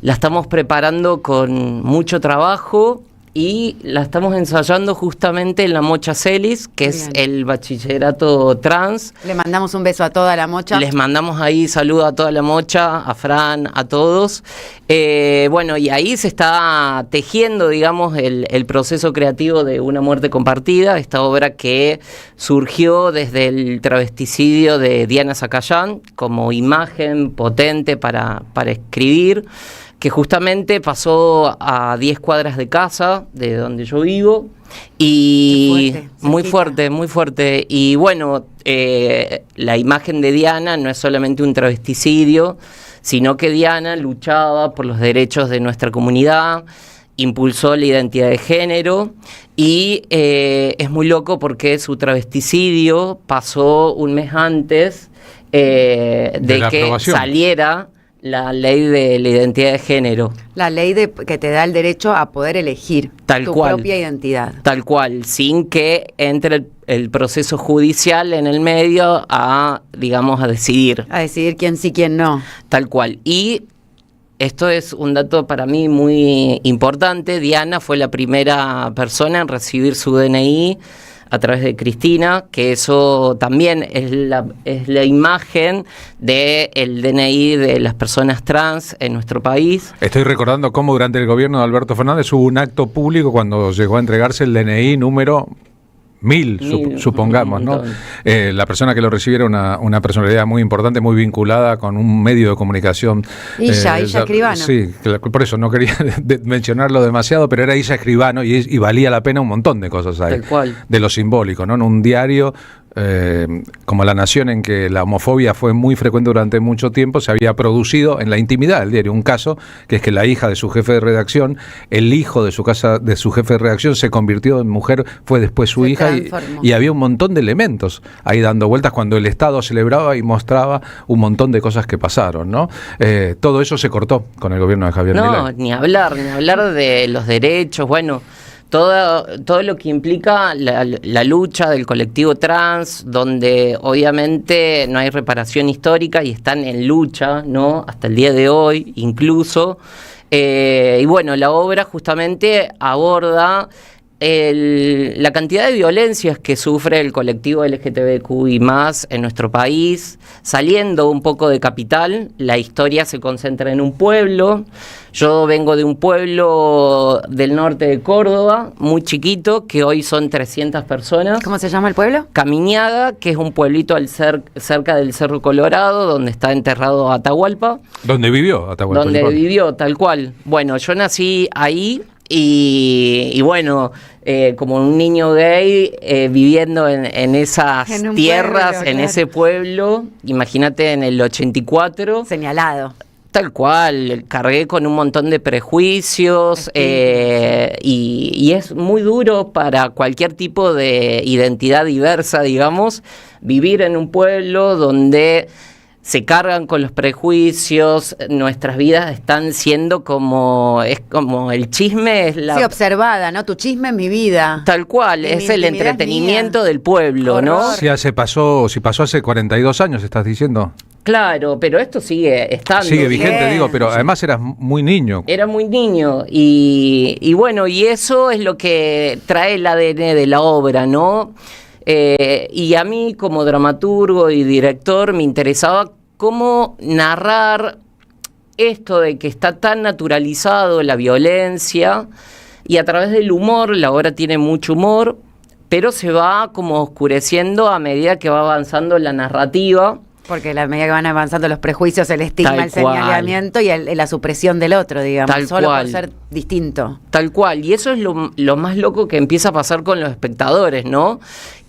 la estamos preparando con mucho trabajo y la estamos ensayando justamente en la Mocha Celis, que es el bachillerato trans. Le mandamos un beso a toda la Mocha. Les mandamos ahí saludo a toda la Mocha, a Fran, a todos. Bueno, y ahí se está tejiendo, digamos, el proceso creativo de Una muerte compartida, esta obra que surgió desde el travesticidio de Diana Zacayán como imagen potente para escribir, que justamente pasó a 10 cuadras de casa, de donde yo vivo, y fuerte, muy fuerte. Y bueno, la imagen de Diana no es solamente un travesticidio, sino que Diana luchaba por los derechos de nuestra comunidad, impulsó la identidad de género, y es muy loco porque su travesticidio pasó un mes antes de que saliera la ley de la identidad de género. La ley que te da el derecho a poder elegir tu propia identidad. Tal cual, sin que entre el proceso judicial en el medio a, digamos, a decidir. A decidir quién sí, quién no. Tal cual. Y esto es un dato para mí muy importante. Diana fue la primera persona en recibir su DNI a través de Cristina, que eso también es la imagen del DNI de las personas trans en nuestro país. Estoy recordando cómo durante el gobierno de Alberto Fernández hubo un acto público cuando llegó a entregarse el DNI número 1000, supongamos, ¿no? La persona que lo recibiera una personalidad muy importante, muy vinculada con un medio de comunicación. Illa Escribano. Sí, por eso no quería mencionarlo demasiado, pero era Illa Escribano y valía la pena un montón de cosas ahí. Tal cual. De lo simbólico, ¿no? En un diario como La Nación, en que la homofobia fue muy frecuente durante mucho tiempo, se había producido en la intimidad del diario un caso, que es que la hija de su jefe de redacción, el hijo de su jefe de redacción se convirtió en mujer, fue después su hija y había un montón de elementos ahí dando vueltas cuando el Estado celebraba y mostraba un montón de cosas que pasaron, ¿no? Todo eso se cortó con el gobierno de Javier Milei. No, ni hablar de los derechos, bueno, todo lo que implica la lucha del colectivo trans, donde obviamente no hay reparación histórica y están en lucha, ¿no? Hasta el día de hoy, incluso. Y bueno, la obra justamente aborda la cantidad de violencias que sufre el colectivo LGTBQI+ en nuestro país, saliendo un poco de capital. La historia se concentra en un pueblo. Yo vengo de un pueblo del norte de Córdoba, muy chiquito, que hoy son 300 personas. ¿Cómo se llama el pueblo? Camiñaga, que es un pueblito cerca del Cerro Colorado, donde está enterrado Atahualpa. ¿Dónde vivió Atahualpa? Donde vivió, tal cual. Bueno, yo nací ahí. Y bueno, como un niño gay viviendo en esas tierras, pueblo, en ese pueblo, imagínate en el 84. Señalado. Tal cual, cargué con un montón de prejuicios y es muy duro para cualquier tipo de identidad diversa, digamos, vivir en un pueblo donde se cargan con los prejuicios, nuestras vidas están siendo es como el chisme es Sí, observada, ¿no? Tu chisme es mi vida. Tal cual, es el entretenimiento del pueblo, ¿no? Si pasó hace 42 años, estás diciendo. Claro, pero esto sigue estando. Sigue vigente, digo, pero además eras muy niño. Era muy niño y bueno, y eso es lo que trae el ADN de la obra, ¿no? Y a mí como dramaturgo y director me interesaba cómo narrar esto de que está tan naturalizado la violencia y a través del humor, la obra tiene mucho humor, pero se va como oscureciendo a medida que va avanzando la narrativa. Porque a la medida que van avanzando los prejuicios, el estigma, el señalamiento y la supresión del otro, digamos, solo por ser distinto. Tal cual, y eso es lo más loco que empieza a pasar con los espectadores, ¿no?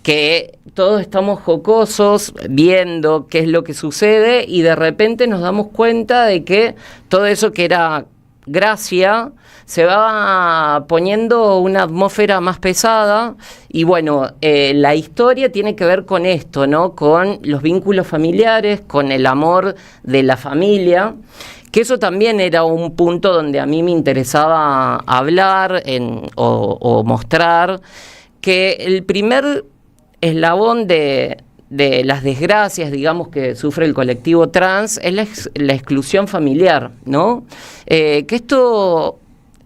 Que todos estamos jocosos viendo qué es lo que sucede y de repente nos damos cuenta de que todo eso que era gracia se va poniendo una atmósfera más pesada y bueno, la historia tiene que ver con esto, ¿no? Con los vínculos familiares, con el amor de la familia, que eso también era un punto donde a mí me interesaba hablar o mostrar que el primer eslabón de las desgracias, digamos, que sufre el colectivo trans es la exclusión familiar, ¿no? Que esto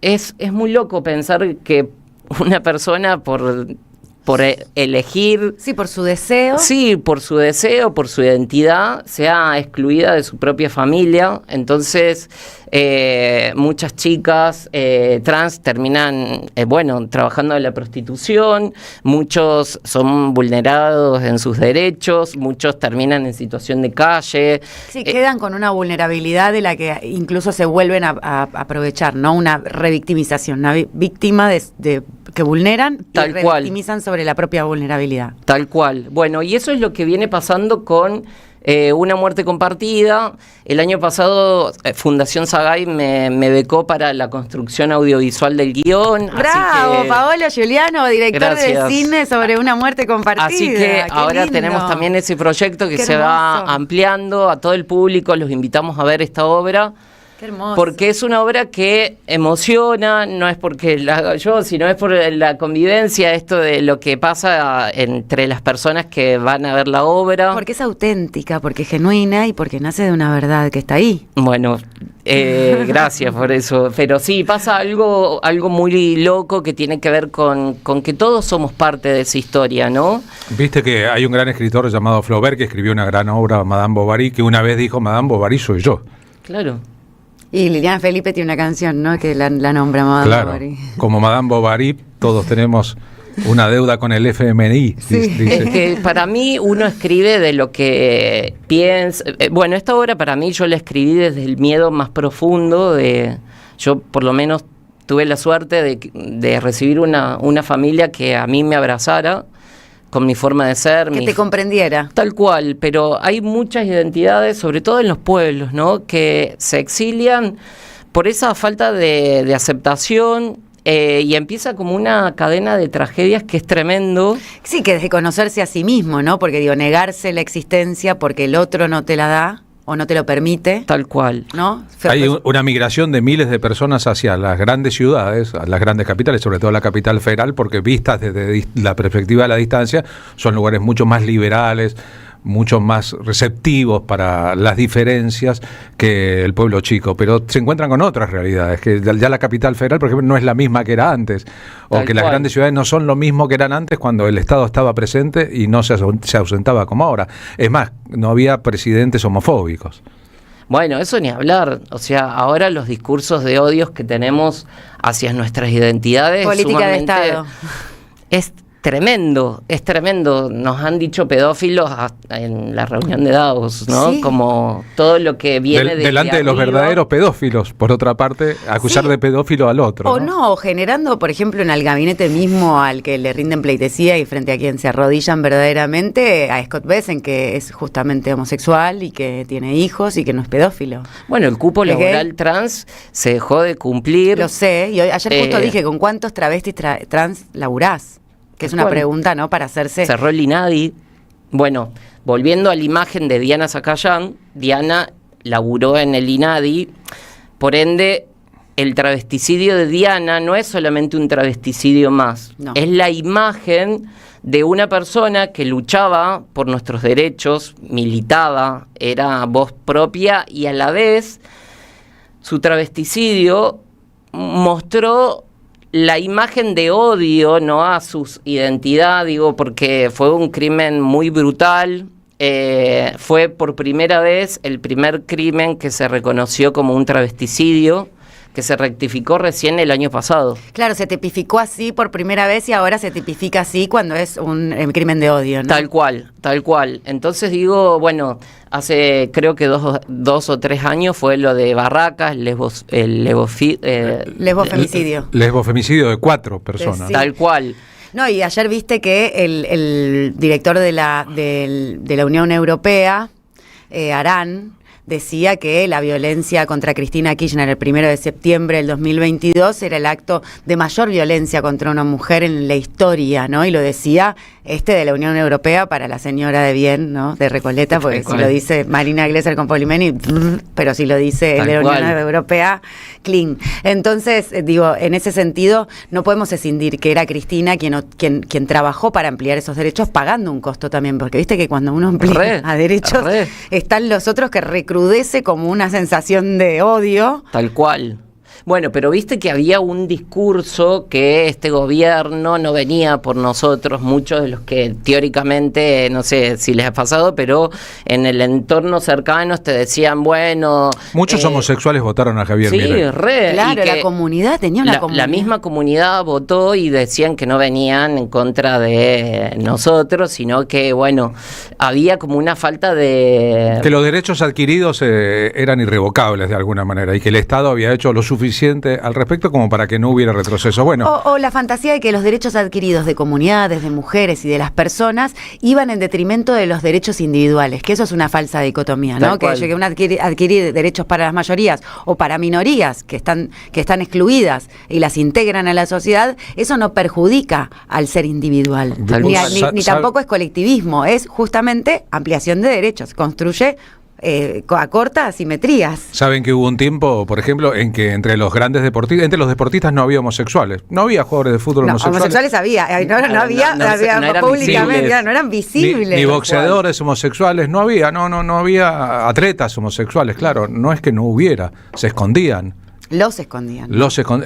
es muy loco pensar que una persona por elegir... Sí, por su deseo. Sí, por su deseo, por su identidad, sea excluida de su propia familia. Entonces, muchas chicas trans terminan, trabajando en la prostitución, muchos son vulnerados en sus derechos, muchos terminan en situación de calle. Sí, quedan con una vulnerabilidad de la que incluso se vuelven a aprovechar, ¿no? Una revictimización, una víctima que vulneran y revictimizan sobre la propia vulnerabilidad. Tal cual. Bueno, y eso es lo que viene pasando con Una muerte compartida. El año pasado Fundación Sagay me becó para la construcción audiovisual del guión. ¡Bravo! Así que, Paolo Giuliano, director de gracias. cine sobre una muerte compartida. Así que ¡Qué ahora lindo! tenemos también ese proyecto que ¡Qué se va hermoso! ampliando a todo el público. Los invitamos a ver esta obra. ¡Qué hermoso! Porque es una obra que emociona, no es porque la haga yo, sino es por la convivencia, esto de lo que pasa entre las personas que van a ver la obra. Porque es auténtica, porque es genuina y porque nace de una verdad que está ahí. Bueno, gracias por eso. Pero sí, pasa algo muy loco que tiene que ver con que todos somos parte de esa historia, ¿no? Viste que hay un gran escritor llamado Flaubert que escribió una gran obra, Madame Bovary, que una vez dijo, Madame Bovary soy yo. Claro. Y Liliana Felipe tiene una canción, ¿no? Que la nombra Madame Claro, Bovary. como Madame Bovary, todos tenemos una deuda con el FMI. Dice. Es que para mí uno escribe de lo que piensa. Bueno, esta obra para mí yo la escribí desde el miedo más profundo. Yo por lo menos tuve la suerte de recibir una familia que a mí me abrazara con mi forma de ser. Que te comprendiera. Tal cual, pero hay muchas identidades, sobre todo en los pueblos, ¿no? Que se exilian por esa falta de aceptación. Y empieza como una cadena de tragedias que es tremendo. Sí, que es de conocerse a sí mismo, ¿no? Porque digo, negarse la existencia porque el otro no te la da o no te lo permite. Tal cual. ¿No? Hay una migración de miles de personas hacia las grandes ciudades, a las grandes capitales, sobre todo la capital federal, porque vistas desde la perspectiva de la distancia, son lugares mucho más liberales, mucho más receptivos para las diferencias que el pueblo chico, pero se encuentran con otras realidades, que ya la capital federal, por ejemplo, no es la misma que era antes, o Tal que las cual. grandes ciudades no son lo mismo que eran antes cuando el Estado estaba presente y no se ausentaba como ahora. Es más, no había presidentes homofóbicos. Bueno, eso ni hablar. O sea, ahora los discursos de odios que tenemos hacia nuestras identidades. Política de sumamente- Estado. Es tremendo, es tremendo. Nos han dicho pedófilos en la reunión de Davos, ¿no? Sí. Como todo lo que viene Delante de los arriba. verdaderos pedófilos, por otra parte, acusar Sí. de pedófilo al otro. O no, generando, por ejemplo, en el gabinete mismo al que le rinden pleitesía y frente a quien se arrodillan verdaderamente, a Scott Bessent, que es justamente homosexual y que tiene hijos y que no es pedófilo. Bueno, el cupo ¿Es laboral gay? trans se dejó de cumplir. Lo sé, y ayer justo Eh, dije, ¿con cuántos travestis trans laburás? Que es Tal una cual. pregunta, ¿no? Para hacerse... Cerró el INADI. Bueno, volviendo a la imagen de Diana Zacayán, Diana laburó en el INADI, por ende, el travesticidio de Diana no es solamente un travesticidio más, No. es la imagen de una persona que luchaba por nuestros derechos, militaba, era voz propia y a la vez su travesticidio mostró la imagen de odio, no a su identidad, digo, porque fue un crimen muy brutal. Fue por primera vez el primer crimen que se reconoció como un travesticidio, que se rectificó recién el año pasado. Claro, se tipificó así por primera vez y ahora se tipifica así cuando es un crimen de odio, ¿no? Tal cual, tal cual. Entonces digo, bueno, hace creo que dos o 3 años fue lo de Barracas, Lesbofemicidio. Lesbofemicidio de 4 personas. Sí. Tal cual. No, y ayer viste que el director de la Unión Europea, Arán, decía que la violencia contra Cristina Kirchner el 1 de septiembre del 2022 era el acto de mayor violencia contra una mujer en la historia, ¿no? Y lo decía de la Unión Europea para la señora de bien, ¿no? De Recoleta, porque si cual. lo dice Marina Glesser con Polimeni, pero si lo dice Tal la Unión cual. Europea, clean. Entonces, digo, en ese sentido, no podemos escindir que era Cristina quien trabajó para ampliar esos derechos pagando un costo también, porque viste que cuando uno amplía Re, a derechos, re. están los otros que recrudece como una sensación de odio. Tal cual. Bueno, pero viste que había un discurso que este gobierno no venía por nosotros, muchos de los que teóricamente, no sé si les ha pasado, pero en el entorno cercano te decían, bueno... Muchos homosexuales votaron a Javier Sí, Milei. re. Claro, y que la comunidad tenía una comunidad. La misma comunidad votó y decían que no venían en contra de nosotros, sino que, bueno, había como una falta de... Que los derechos adquiridos eran irrevocables de alguna manera y que el Estado había hecho lo suficiente suficiente al respecto como para que no hubiera retroceso. Bueno, O la fantasía de que los derechos adquiridos de comunidades, de mujeres y de las personas iban en detrimento de los derechos individuales, que eso es una falsa dicotomía, ¿no? Que uno adquirir derechos para las mayorías o para minorías que están excluidas y las integran a la sociedad, eso no perjudica al ser individual, ni tampoco es colectivismo, es justamente ampliación de derechos, construye acorta asimetrías. saben que hubo un tiempo, por ejemplo, en que entre los deportistas no había homosexuales, no había jugadores de fútbol homosexuales. Había, no eran públicamente, visibles. no eran visibles. Ni boxeadores homosexuales, no había atletas homosexuales, claro, no es que no hubiera, se escondían. Los escondían.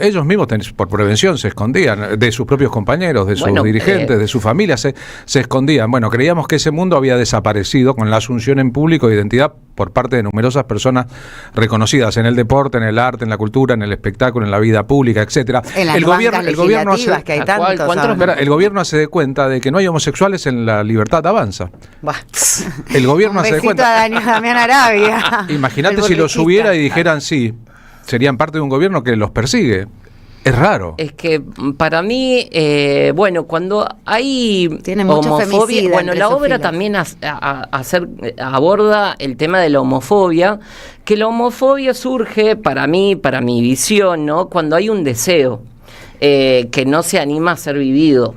Ellos mismos, por prevención, se escondían de sus propios compañeros, de sus dirigentes, de su familia, se escondían. Bueno, creíamos que ese mundo había desaparecido con la asunción en público de identidad por parte de numerosas personas reconocidas en el deporte, en el arte, en la cultura, en el espectáculo, en la vida pública, etcétera. En las bancas legislativas que hay tantos. El gobierno se dé cuenta de que no hay homosexuales en la libertad avanza. El gobierno se dé cuenta. A Damián Arabia. Imagínate si los hubiera y dijeran sí. Serían parte de un gobierno que los persigue. Es raro. Es que para mí, cuando hay homofobia, la obra también aborda el tema de la homofobia, que la homofobia surge para mí, para mi visión, ¿no? Cuando hay un deseo. Que no se anima a ser vivido.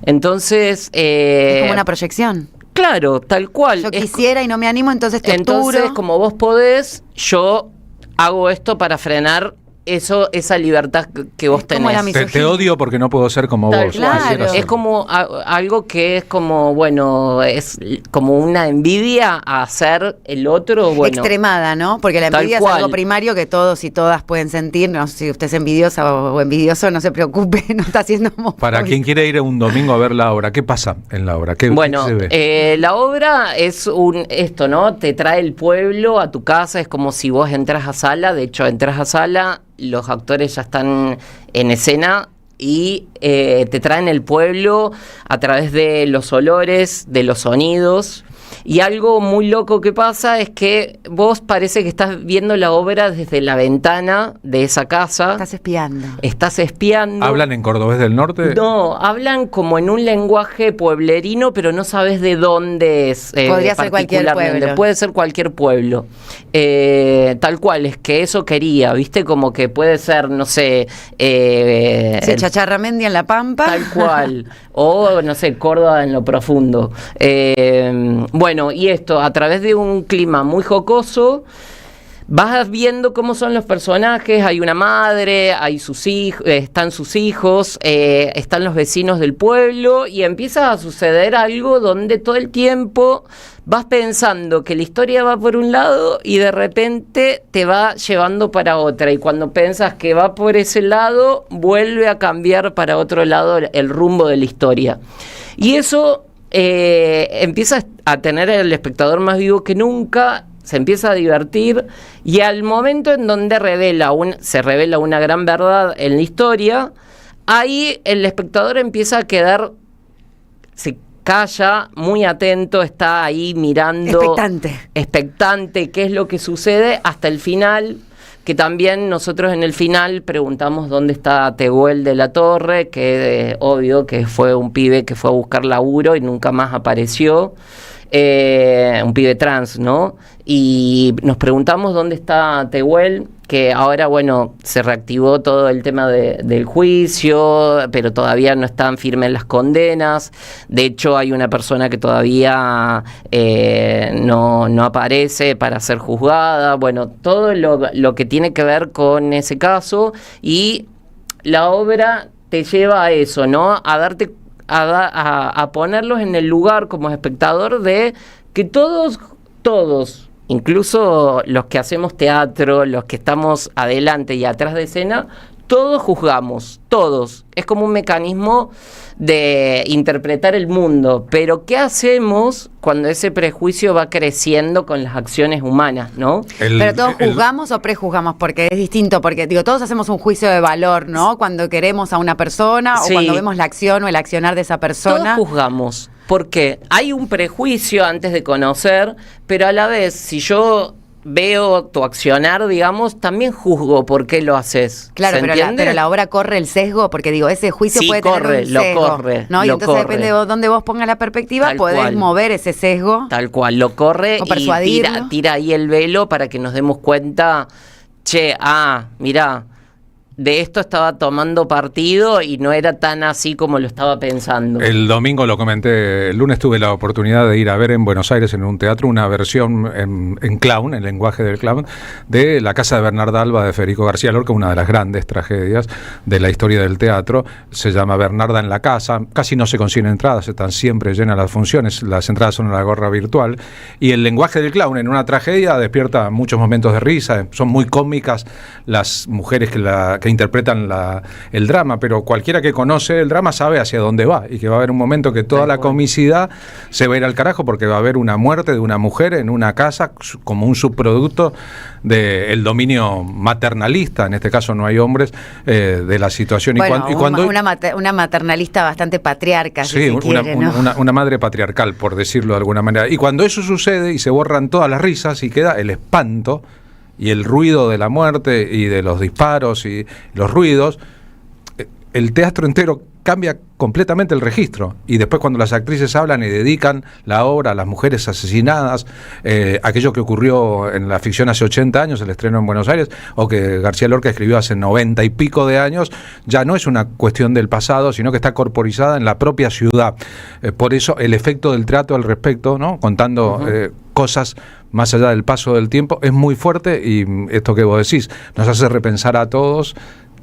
Entonces... es como una proyección. Claro, tal cual. Yo quisiera y no me animo, entonces te Entonces, aturo. como vos podés, yo hago esto para frenar esa libertad que vos tenés. Te odio porque no puedo ser como vos. Claro. Es como algo que es como, es como una envidia a ser el otro. Extremada, ¿no? Porque la envidia es algo primario que todos y todas pueden sentir. No sé si usted es envidiosa o envidioso, no se preocupe, no está haciendo homofóbico. Para quien quiere ir un domingo a ver la obra, ¿qué pasa en la obra? ¿Qué se ve? La obra es esto, ¿no? Te trae el pueblo a tu casa, es como si vos entras a sala, de hecho entras a sala, los actores ya están en escena y te traen el pueblo a través de los olores, de los sonidos. Y algo muy loco que pasa es que vos parece que estás viendo la obra desde la ventana de esa casa. Estás espiando. ¿Hablan en cordobés del norte? No, hablan como en un lenguaje pueblerino, pero no sabes de dónde es. Podría ser cualquier pueblo. Puede ser cualquier pueblo. Tal cual, es que eso quería, ¿viste? Como que puede ser, no sé... Chacharramendi en La Pampa. Tal cual. O, no sé, Córdoba en lo profundo. Y esto, a través de un clima muy jocoso, vas viendo cómo son los personajes. Hay una madre, hay sus hijos, están sus hijos, están los vecinos del pueblo, y empieza a suceder algo donde todo el tiempo vas pensando que la historia va por un lado y de repente te va llevando para otra, y cuando piensas que va por ese lado, vuelve a cambiar para otro lado el rumbo de la historia. Y eso empieza a tener el espectador más vivo que nunca, se empieza a divertir, y al momento en donde se revela una gran verdad en la historia, ahí el espectador empieza a quedar, se calla, muy atento, está ahí mirando, expectante qué es lo que sucede hasta el final, que también nosotros en el final preguntamos dónde está Tehuel de la Torre, que obvio que fue un pibe que fue a buscar laburo y nunca más apareció, un pibe trans, ¿no? Y nos preguntamos dónde está Tehuel, que ahora, se reactivó todo el tema del juicio, pero todavía no están firmes las condenas. De hecho, hay una persona que todavía no aparece para ser juzgada. Todo lo que tiene que ver con ese caso, y la obra te lleva a eso, ¿no? A darte a ponerlos en el lugar como espectador de que todos, incluso los que hacemos teatro, los que estamos adelante y atrás de escena, todos juzgamos, todos. Es como un mecanismo de interpretar el mundo. Pero ¿qué hacemos cuando ese prejuicio va creciendo con las acciones humanas, no? Pero todos juzgamos o prejuzgamos, porque es distinto, porque todos hacemos un juicio de valor, ¿no? Cuando queremos a una persona, o cuando vemos la acción o el accionar de esa persona. Todos juzgamos, porque hay un prejuicio antes de conocer, pero a la vez, si yo veo tu accionar, digamos, también juzgo por qué lo haces. Claro, ¿Se pero entiende? la obra corre el sesgo, porque digo, ese juicio Sí, puede corre, tener un sesgo, lo corre, ¿no? Y lo entonces corre. depende de dónde vos pongas la perspectiva, Tal podés cual. mover ese sesgo. Tal cual, lo corre O y persuadirlo. tira ahí el velo para que nos demos cuenta, mirá, de esto estaba tomando partido y no era tan así como lo estaba pensando. El domingo lo comenté, el lunes tuve la oportunidad de ir a ver en Buenos Aires en un teatro una versión en clown, el lenguaje del clown, de La casa de Bernarda Alba de Federico García Lorca, una de las grandes tragedias de la historia del teatro. Se llama Bernarda en la casa, casi no se consiguen entradas, están siempre llenas las funciones, las entradas son a la gorra virtual, y el lenguaje del clown en una tragedia despierta muchos momentos de risa, son muy cómicas las mujeres que interpretan el drama, pero cualquiera que conoce el drama sabe hacia dónde va y que va a haber un momento que toda la comicidad se va a ir al carajo porque va a haber una muerte de una mujer en una casa como un subproducto del dominio maternalista, en este caso no hay hombres, de la situación. Bueno, y cuando una maternalista bastante patriarca, sí, si se quiere, ¿no? una madre patriarcal, por decirlo de alguna manera. Y cuando eso sucede y se borran todas las risas y queda el espanto y el ruido de la muerte y de los disparos y los ruidos, el teatro entero cambia completamente el registro. Y después cuando las actrices hablan y dedican la obra a las mujeres asesinadas, aquello que ocurrió en la ficción hace 80 años, el estreno en Buenos Aires, o que García Lorca escribió hace 90 y pico de años, ya no es una cuestión del pasado, sino que está corporizada en la propia ciudad. Por eso el efecto del teatro al respecto, ¿no? Contando cosas más allá del paso del tiempo, es muy fuerte, y esto que vos decís nos hace repensar a todos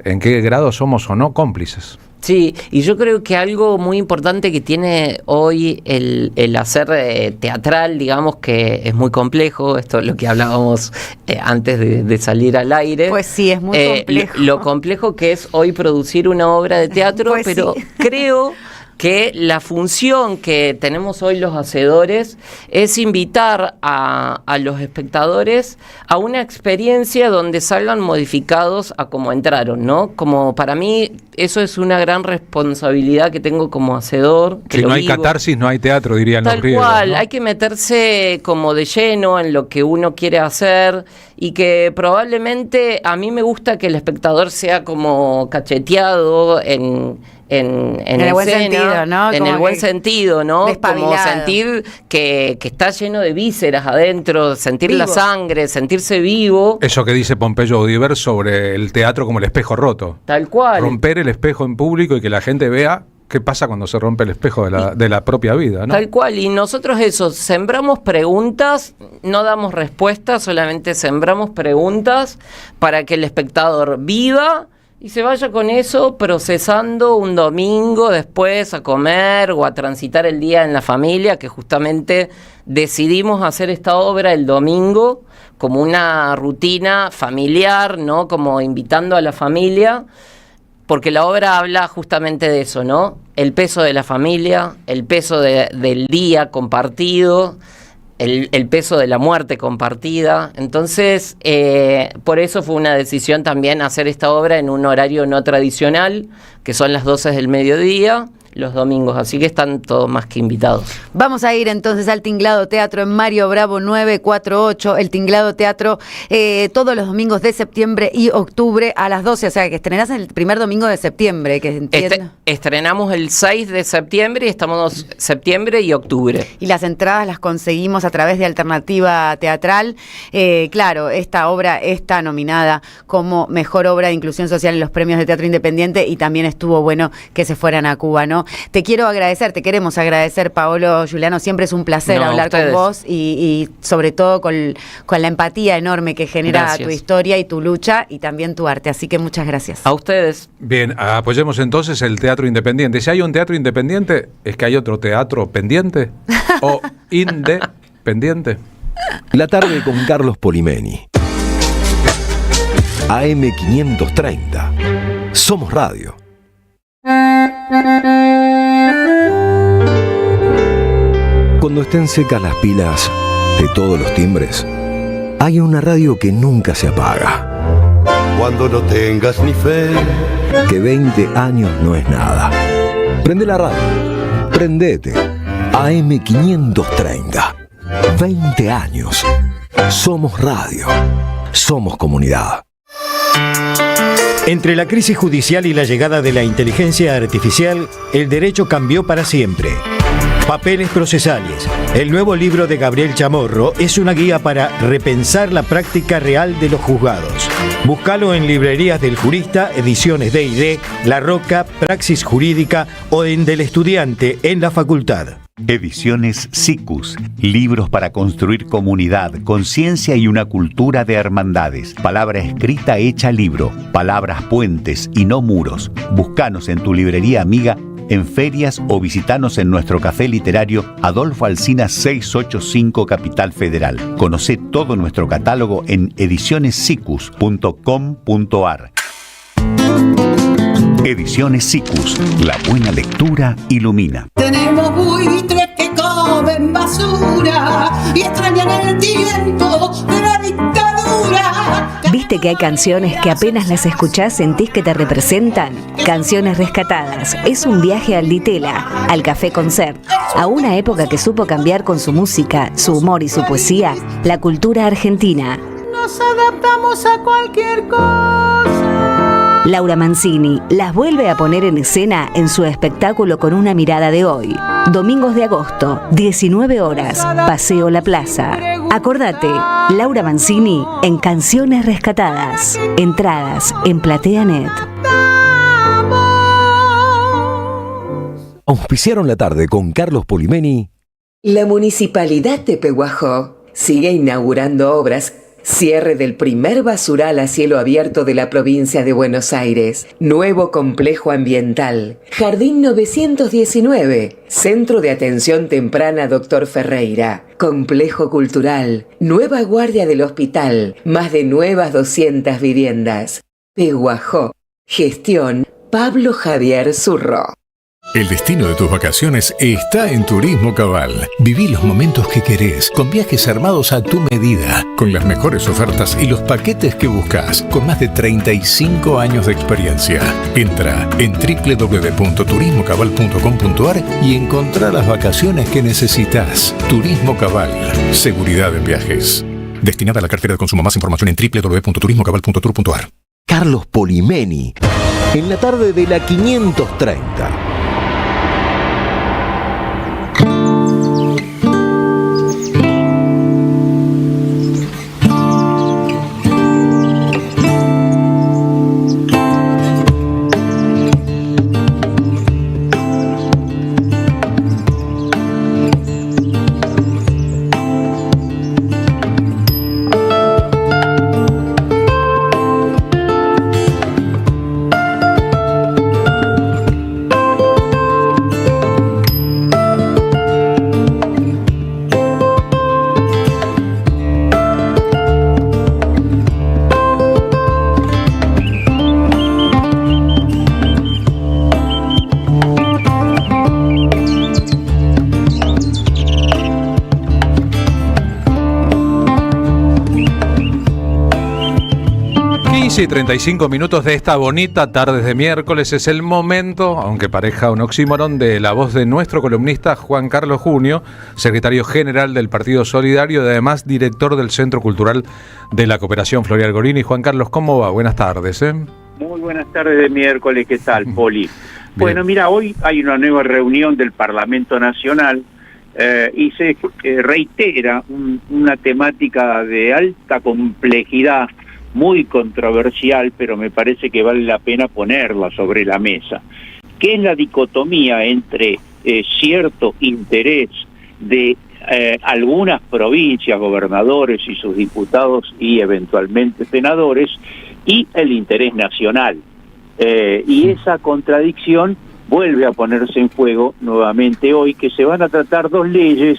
en qué grado somos o no cómplices. Sí, y yo creo que algo muy importante que tiene hoy el hacer teatral, digamos que es muy complejo, esto es lo que hablábamos antes de salir al aire. Pues sí, es muy complejo. Lo complejo que es hoy producir una obra de teatro, Pues pero sí. creo que la función que tenemos hoy los hacedores es invitar a los espectadores a una experiencia donde salgan modificados a como entraron, ¿no? Como para mí eso es una gran responsabilidad que tengo como hacedor. Que Si lo no hay vivo. catarsis, no hay teatro, dirían los Tal griegos, cual, ¿no? hay que meterse como de lleno en lo que uno quiere hacer y que probablemente a mí me gusta que el espectador sea como cacheteado en el buen escena, sentido, ¿no? En Como el buen que sentido, ¿no? Como despabilado. sentir que está lleno de vísceras adentro, sentir la Vivo. sangre, sentirse vivo. Eso que dice Pompeyo Audiver sobre el teatro como el espejo roto. Tal cual. Romper el espejo en público y que la gente vea qué pasa cuando se rompe el espejo de la propia vida, ¿no? Tal cual, y nosotros eso, sembramos preguntas, no damos respuestas, solamente sembramos preguntas para que el espectador viva y se vaya con eso procesando un domingo después a comer o a transitar el día en la familia, que justamente decidimos hacer esta obra el domingo como una rutina familiar, ¿no? Como invitando a la familia, porque la obra habla justamente de eso, ¿no? El peso de la familia, el peso del día compartido, el peso de la muerte compartida. Entonces, por eso fue una decisión también hacer esta obra en un horario no tradicional, que son las 12 del mediodía, los domingos, así que están todos más que invitados. Vamos a ir entonces al Tinglado Teatro en Mario Bravo 948, el Tinglado Teatro todos los domingos de septiembre y octubre a las 12, o sea que estrenás el primer domingo de septiembre, que entiendo. Estrenamos el 6 de septiembre y estamos septiembre y octubre. Y las entradas las conseguimos a través de Alternativa Teatral. Claro, esta obra está nominada como Mejor Obra de Inclusión Social en los Premios de Teatro Independiente y también estuvo bueno que se fueran a Cuba, ¿no? Te queremos agradecer, Paolo Giuliano, siempre es un placer hablar con vos y sobre todo con la empatía enorme que genera Gracias. tu historia y tu lucha y también tu arte, así que muchas gracias. A ustedes. Bien, apoyemos entonces el teatro independiente. Si hay un teatro independiente, ¿es que hay otro teatro pendiente? ¿O independiente? La tarde con Carlos Polimeni. AM530. Somos Radio. Cuando estén secas las pilas de todos los timbres, hay una radio que nunca se apaga. Cuando no tengas ni fe, que 20 años no es nada. Prende la radio. Prendete. AM530. 20 años. Somos radio. Somos comunidad. Entre la crisis judicial y la llegada de la inteligencia artificial, el derecho cambió para siempre. Papeles procesales. El nuevo libro de Gabriel Chamorro es una guía para repensar la práctica real de los juzgados. Búscalo en librerías del Jurista, Ediciones D&D, La Roca, Praxis Jurídica o en Del Estudiante en la Facultad. Ediciones SICUS, libros para construir comunidad, conciencia y una cultura de hermandades. Palabra escrita hecha libro, palabras puentes y no muros. Búscanos en tu librería amiga, en ferias o visitanos en nuestro café literario Adolfo Alsina 685 Capital Federal. Conocé todo nuestro catálogo en edicionessicus.com.ar. Ediciones SICUS, la buena lectura ilumina. Tenemos buitres que comen basura y extrañan el tiempo de la dictadura. ¿Viste que hay canciones que apenas las escuchás sentís que te representan? Canciones Rescatadas es un viaje al Ditela, al Café Concert, a una época que supo cambiar con su música, su humor y su poesía la cultura argentina. Nos adaptamos a cualquier cosa. Laura Mancini las vuelve a poner en escena en su espectáculo Con una mirada de hoy. Domingos de agosto, 19 horas, Paseo La Plaza. Acordate, Laura Mancini en Canciones Rescatadas. Entradas en PlateaNet. Auspiciaron la tarde con Carlos Polimeni. La Municipalidad de Pehuajó sigue inaugurando obras. Cierre del primer basural a cielo abierto de la provincia de Buenos Aires. Nuevo complejo ambiental. Jardín 919. Centro de Atención Temprana Dr. Ferreira. Complejo cultural. Nueva guardia del hospital. Más de nuevas 200 viviendas. Pehuajó. Gestión Pablo Javier Zurro. El destino de tus vacaciones está en Turismo Cabal. Viví los momentos que querés, con viajes armados a tu medida, con las mejores ofertas y los paquetes que buscas, con más de 35 años de experiencia. Entra en www.turismocabal.com.ar y encontrá las vacaciones que necesitas. Turismo Cabal, seguridad en viajes. Destinada a la cartera de consumo. Más información en www.turismocabal.tour.ar. Carlos Polimeni, en la tarde de la 530. Y 35 minutos de esta bonita tarde de miércoles. Es el momento, aunque parezca un oxímoron, de la voz de nuestro columnista Juan Carlos Junio, secretario general del Partido Solidario y además director del Centro Cultural de la Cooperación Florial Gorini. Juan Carlos, ¿cómo va? Buenas tardes. Muy buenas tardes de miércoles. ¿Qué tal, Poli? Bueno, mira, hoy hay una nueva reunión del Parlamento Nacional y se reitera una temática de alta complejidad, muy controversial, pero me parece que vale la pena ponerla sobre la mesa, que es la dicotomía entre cierto interés de algunas provincias, gobernadores y sus diputados y eventualmente senadores, y el interés nacional. Y esa contradicción vuelve a ponerse en juego nuevamente hoy, que se van a tratar dos leyes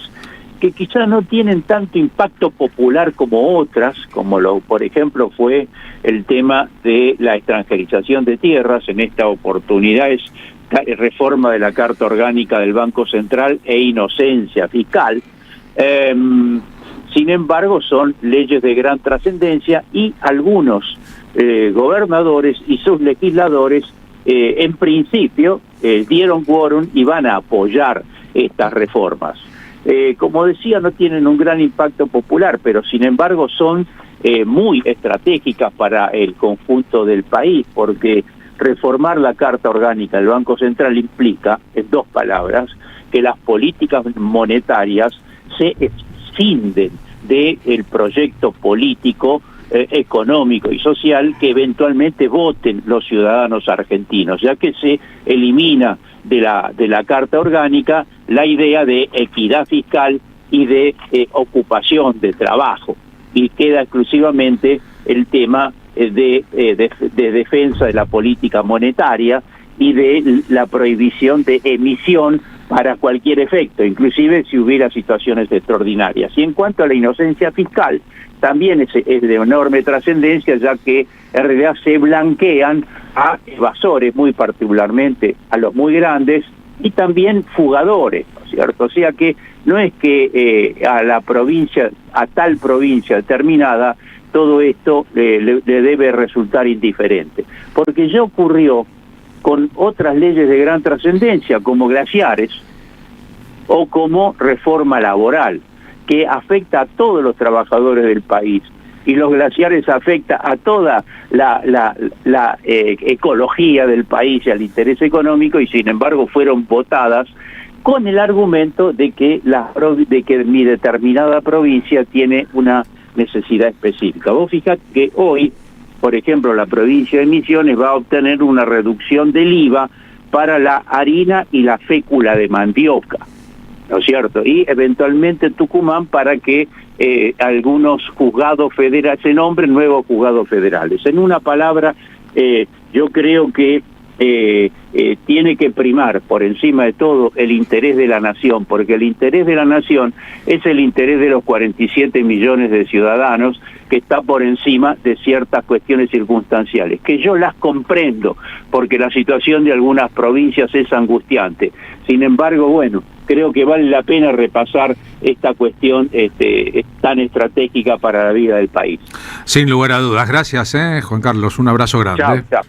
que quizás no tienen tanto impacto popular como otras, como por ejemplo fue el tema de la extranjerización de tierras. En esta oportunidad es reforma de la Carta Orgánica del Banco Central e inocencia fiscal. Sin embargo, son leyes de gran trascendencia y algunos gobernadores y sus legisladores en principio dieron quórum y van a apoyar estas reformas. como decía, no tienen un gran impacto popular, pero sin embargo son muy estratégicas para el conjunto del país, porque reformar la Carta Orgánica del Banco Central implica, en 2 palabras, que las políticas monetarias se escinden del proyecto político, económico y social que eventualmente voten los ciudadanos argentinos, ya que se elimina de la Carta Orgánica la idea de equidad fiscal y de ocupación, de trabajo, y queda exclusivamente el tema de defensa de la política monetaria y de la prohibición de emisión para cualquier efecto, inclusive si hubiera situaciones extraordinarias. Y en cuanto a la inocencia fiscal, también es de enorme trascendencia, ya que en realidad se blanquean a evasores, muy particularmente a los muy grandes, y también fugadores, ¿no es cierto? O sea que no es que a la provincia, a tal provincia determinada, todo esto le debe resultar indiferente, porque ya ocurrió con otras leyes de gran trascendencia, como glaciares o como reforma laboral, que afecta a todos los trabajadores del país, y los glaciares afecta a toda la ecología del país y al interés económico, y sin embargo fueron votadas con el argumento de que mi determinada provincia tiene una necesidad específica. Vos fijate que hoy, por ejemplo, la provincia de Misiones va a obtener una reducción del IVA para la harina y la fécula de mandioca, ¿no es cierto? Y eventualmente Tucumán para que algunos juzgados federales, se nombren nuevos juzgados federales. En una palabra, yo creo que tiene que primar por encima de todo el interés de la nación, porque el interés de la nación es el interés de los 47 millones de ciudadanos, que está por encima de ciertas cuestiones circunstanciales, que yo las comprendo, porque la situación de algunas provincias es angustiante. Sin embargo, bueno, creo que vale la pena repasar esta cuestión tan estratégica para la vida del país. Sin lugar a dudas. Gracias, Juan Carlos. Un abrazo grande. Chao, chao.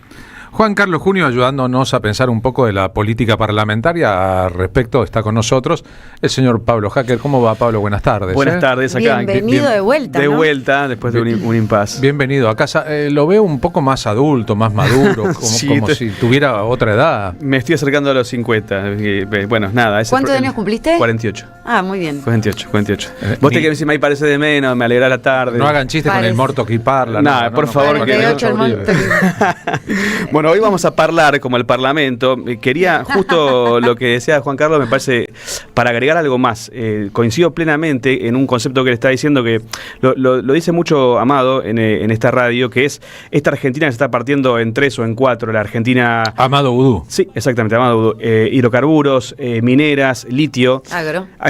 Juan Carlos Junio, ayudándonos a pensar un poco de la política parlamentaria al respecto, está con nosotros el señor Pablo Hacker. ¿Cómo va, Pablo? Buenas tardes. Buenas tardes acá. Bienvenido de vuelta. De ¿no? vuelta, después de un impasse. Bienvenido a casa. Lo veo un poco más adulto, más maduro, como, Sí, como si tuviera otra edad. Me estoy acercando a los 50. Bueno, nada. ¿Cuántos años cumpliste? 48. Ah, muy bien. 48. Vos te que decís, me parece de menos, me alegra la tarde. No hagan chistes con el morto que parla. No, por favor. 48 el morto. Bueno, hoy vamos a hablar como el Parlamento. Quería, justo lo que decía Juan Carlos, me parece, para agregar algo más. Coincido plenamente en un concepto que le está diciendo, que lo dice mucho Amado en esta radio, que es esta Argentina que se está partiendo en 3 o en 4. La Argentina... Amado Vudú. Sí, exactamente, Amado Vudú. Hidrocarburos, mineras, litio.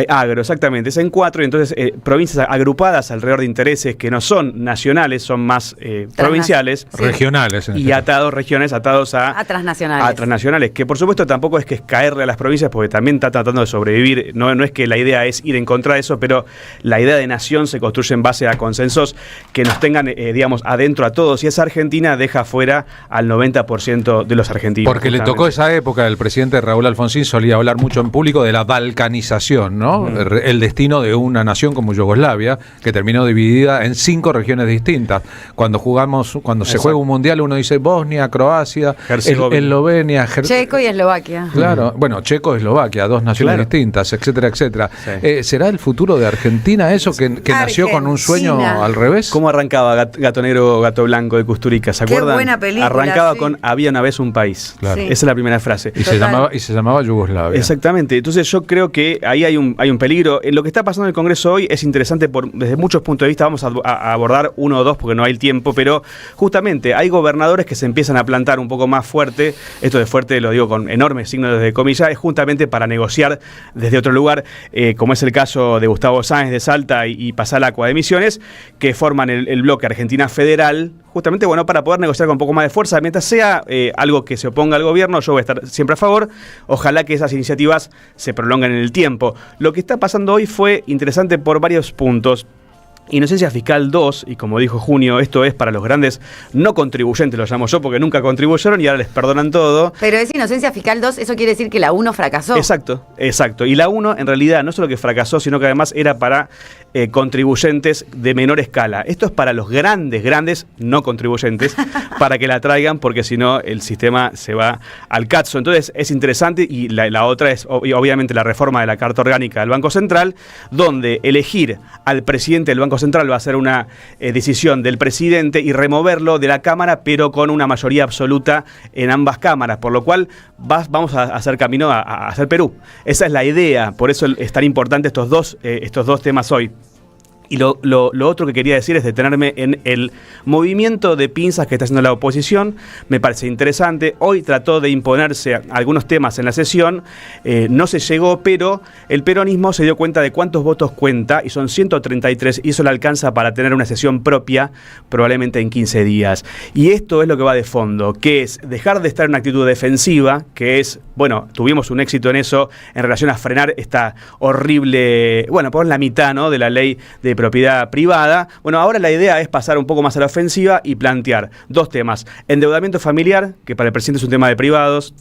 Agro, exactamente. Es en 4, y entonces provincias agrupadas alrededor de intereses que no son nacionales, son más provinciales. Sí. Regionales. Y atados, regiones atados a transnacionales, que por supuesto tampoco es que es caerle a las provincias, porque también está tratando de sobrevivir. No es que la idea es ir en contra de eso, pero la idea de nación se construye en base a consensos que nos tengan, digamos, adentro a todos, y esa Argentina deja fuera al 90% de los argentinos. Porque le tocó esa época, el presidente Raúl Alfonsín solía hablar mucho en público de la balcanización, ¿no? El destino de una nación como Yugoslavia, que terminó dividida en 5 regiones distintas. Cuando se juega un mundial, uno dice Bosnia, Croacia, Eslovenia, Checo y Eslovaquia. Claro, bueno, Checo y Eslovaquia, 2 naciones distintas, etcétera, etcétera. Sí. ¿Será el futuro de Argentina eso, que nació con un sueño al revés? ¿Cómo arrancaba Gato Negro, Gato Blanco de Kusturica? ¿Se acuerdan? Qué buena película. Arrancaba con Había una vez un país. Claro. Esa es la primera frase. Y se llamaba Yugoslavia. Exactamente. Entonces yo creo que ahí hay un peligro. Lo que está pasando en el Congreso hoy es interesante desde muchos puntos de vista. Vamos a abordar 1 o 2 porque no hay el tiempo, pero justamente hay gobernadores que se empiezan a plantar un poco más fuerte. Esto de fuerte lo digo con enormes signos de comillas, es justamente para negociar desde otro lugar, como es el caso de Gustavo Sáenz de Salta y Pasalacqua de Misiones, que forman el bloque Argentina Federal, justamente para poder negociar con un poco más de fuerza. Mientras sea algo que se oponga al gobierno, yo voy a estar siempre a favor. Ojalá que esas iniciativas se prolonguen en el tiempo. Lo que está pasando hoy fue interesante por varios puntos. Inocencia Fiscal 2, y como dijo Junio, esto es para los grandes no contribuyentes, lo llamo yo, porque nunca contribuyeron y ahora les perdonan todo. Pero es Inocencia Fiscal 2, eso quiere decir que la 1 fracasó. Exacto. Y la 1 en realidad no solo que fracasó, sino que además era para contribuyentes de menor escala. Esto es para los grandes no contribuyentes, para que la traigan, porque si no el sistema se va al cazzo. Entonces es interesante, y la otra es obviamente la reforma de la Carta Orgánica del Banco Central, donde elegir al presidente del Banco Central va a ser una decisión del presidente y removerlo de la Cámara, pero con una mayoría absoluta en ambas cámaras, por lo cual vamos a hacer camino a hacer Perú. Esa es la idea, por eso es tan importante estos dos temas hoy. Y lo otro que quería decir es detenerme en el movimiento de pinzas que está haciendo la oposición. Me parece interesante. Hoy trató de imponerse algunos temas en la sesión. No se llegó, pero el peronismo se dio cuenta de cuántos votos cuenta, y son 133, y eso le alcanza para tener una sesión propia probablemente en 15 días. Y esto es lo que va de fondo, que es dejar de estar en una actitud defensiva, que es, bueno, tuvimos un éxito en eso en relación a frenar esta horrible, bueno, por la mitad, ¿no?, de la ley de propiedad privada. Bueno, ahora la idea es pasar un poco más a la ofensiva y plantear dos temas: endeudamiento familiar, que para el presidente es un tema de privados.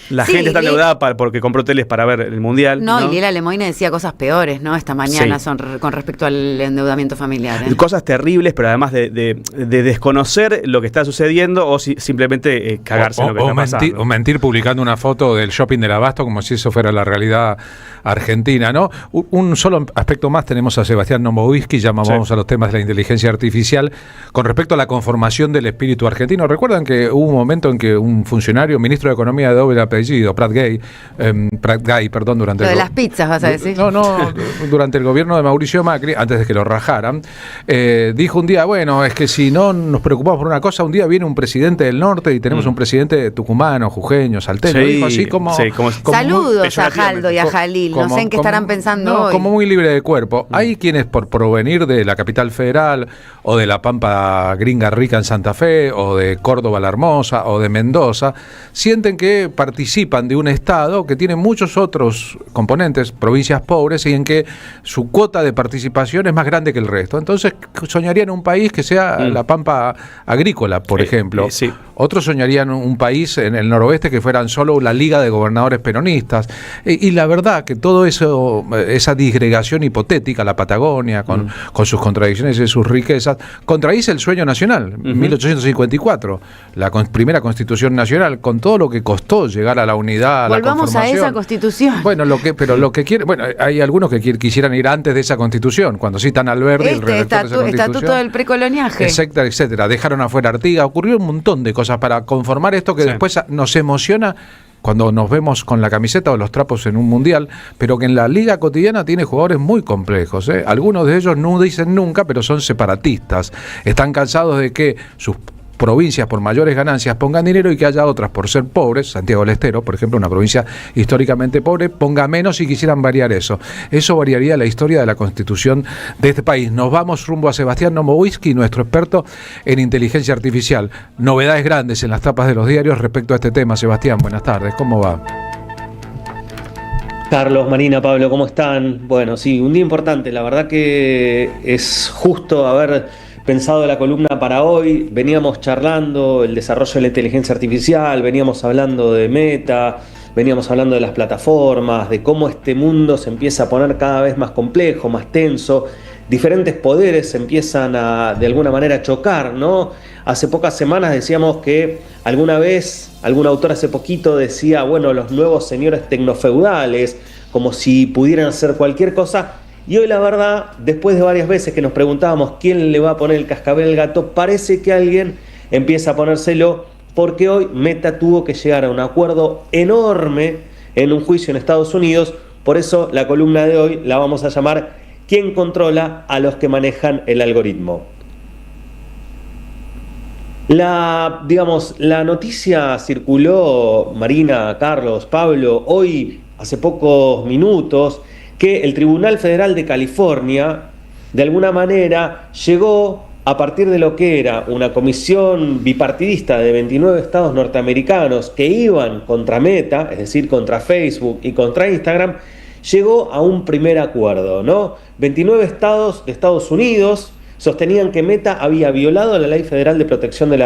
La gente está endeudada porque compró teles para ver el Mundial. No, y Lila Lemoine decía cosas peores, ¿no? Esta mañana con respecto al endeudamiento familiar. Cosas terribles, pero además de desconocer lo que está sucediendo o simplemente cagarse en lo que está pasando. O mentir publicando una foto del shopping del Abasto como si eso fuera la realidad argentina, ¿no? Un solo aspecto más, tenemos a Sebastián Novovisky, ya vamos a los temas de la inteligencia artificial, con respecto a la conformación del espíritu argentino. ¿Recuerdan que hubo un momento en que un funcionario, ministro de Economía de doble apellido, Prat Gay, durante lo de las pizzas, vas a decir. Durante el gobierno de Mauricio Macri, antes de que lo rajaran, dijo un día, bueno, es que si no nos preocupamos por una cosa, un día viene un presidente del norte y tenemos un presidente tucumano, jujeño, salteño. Dijo así como saludos a Jaldo y a Jalil, no sé en qué estarán pensando hoy. Como muy libre de cuerpo. Hay quienes por provenir de la capital federal, o de la Pampa gringa rica en Santa Fe, o de Córdoba la Hermosa, o de Mendoza, sienten que participan de un Estado que tiene muchos otros componentes, provincias pobres, y en que su cuota de participación es más grande que el resto. Entonces soñarían un país que sea la Pampa agrícola, por ejemplo. Otros soñarían un país en el noroeste que fueran solo la Liga de Gobernadores Peronistas. Y la verdad que todo eso, esa disgregación hipotética, la Patagonia, con sus contradicciones y sus riquezas, contradice el sueño nacional. 1854, la primera Constitución Nacional, con todo lo que costó llegar a la unidad, a la conformación. Volvamos a esa Constitución. Bueno, lo que quiere, bueno, hay algunos que quisieran ir antes de esa Constitución, cuando citan a Alberti, el redactor de esa Constitución. Estatuto del precoloniaje. Etcétera, etcétera. Dejaron afuera Artigas. Ocurrió un montón de cosas para conformar esto que después nos emociona cuando nos vemos con la camiseta o los trapos en un mundial, pero que en la liga cotidiana tiene jugadores muy complejos, ¿eh? Algunos de ellos no dicen nunca, pero son separatistas. Están cansados de que sus provincias por mayores ganancias pongan dinero y que haya otras por ser pobres. Santiago del Estero, por ejemplo, una provincia históricamente pobre, ponga menos, y quisieran variar eso. Eso variaría la historia de la constitución de este país. Nos vamos rumbo a Sebastián Novovisky, nuestro experto en inteligencia artificial. Novedades grandes en las tapas de los diarios respecto a este tema. Sebastián, buenas tardes, ¿cómo va? Carlos, Marina, Pablo, ¿cómo están? Bueno, sí, un día importante. La verdad que es justo haber pensado la columna para hoy. Veníamos charlando el desarrollo de la inteligencia artificial, veníamos hablando de Meta, veníamos hablando de las plataformas, de cómo este mundo se empieza a poner cada vez más complejo, más tenso. Diferentes poderes se empiezan a, de alguna manera, a chocar, ¿no? Hace pocas semanas decíamos que alguna vez, algún autor hace poquito decía, bueno, los nuevos señores tecnofeudales, como si pudieran hacer cualquier cosa. Y hoy, la verdad, después de varias veces que nos preguntábamos quién le va a poner el cascabel al gato, parece que alguien empieza a ponérselo, porque hoy Meta tuvo que llegar a un acuerdo enorme en un juicio en Estados Unidos. Por eso la columna de hoy la vamos a llamar ¿Quién controla a los que manejan el algoritmo? La noticia circuló, Marina, Carlos, Pablo, hoy, hace pocos minutos, que el Tribunal Federal de California, de alguna manera, llegó a partir de lo que era una comisión bipartidista de 29 estados norteamericanos que iban contra Meta, es decir, contra Facebook y contra Instagram, llegó a un primer acuerdo, ¿no? 29 estados de Estados Unidos sostenían que Meta había violado la Ley Federal de Protección de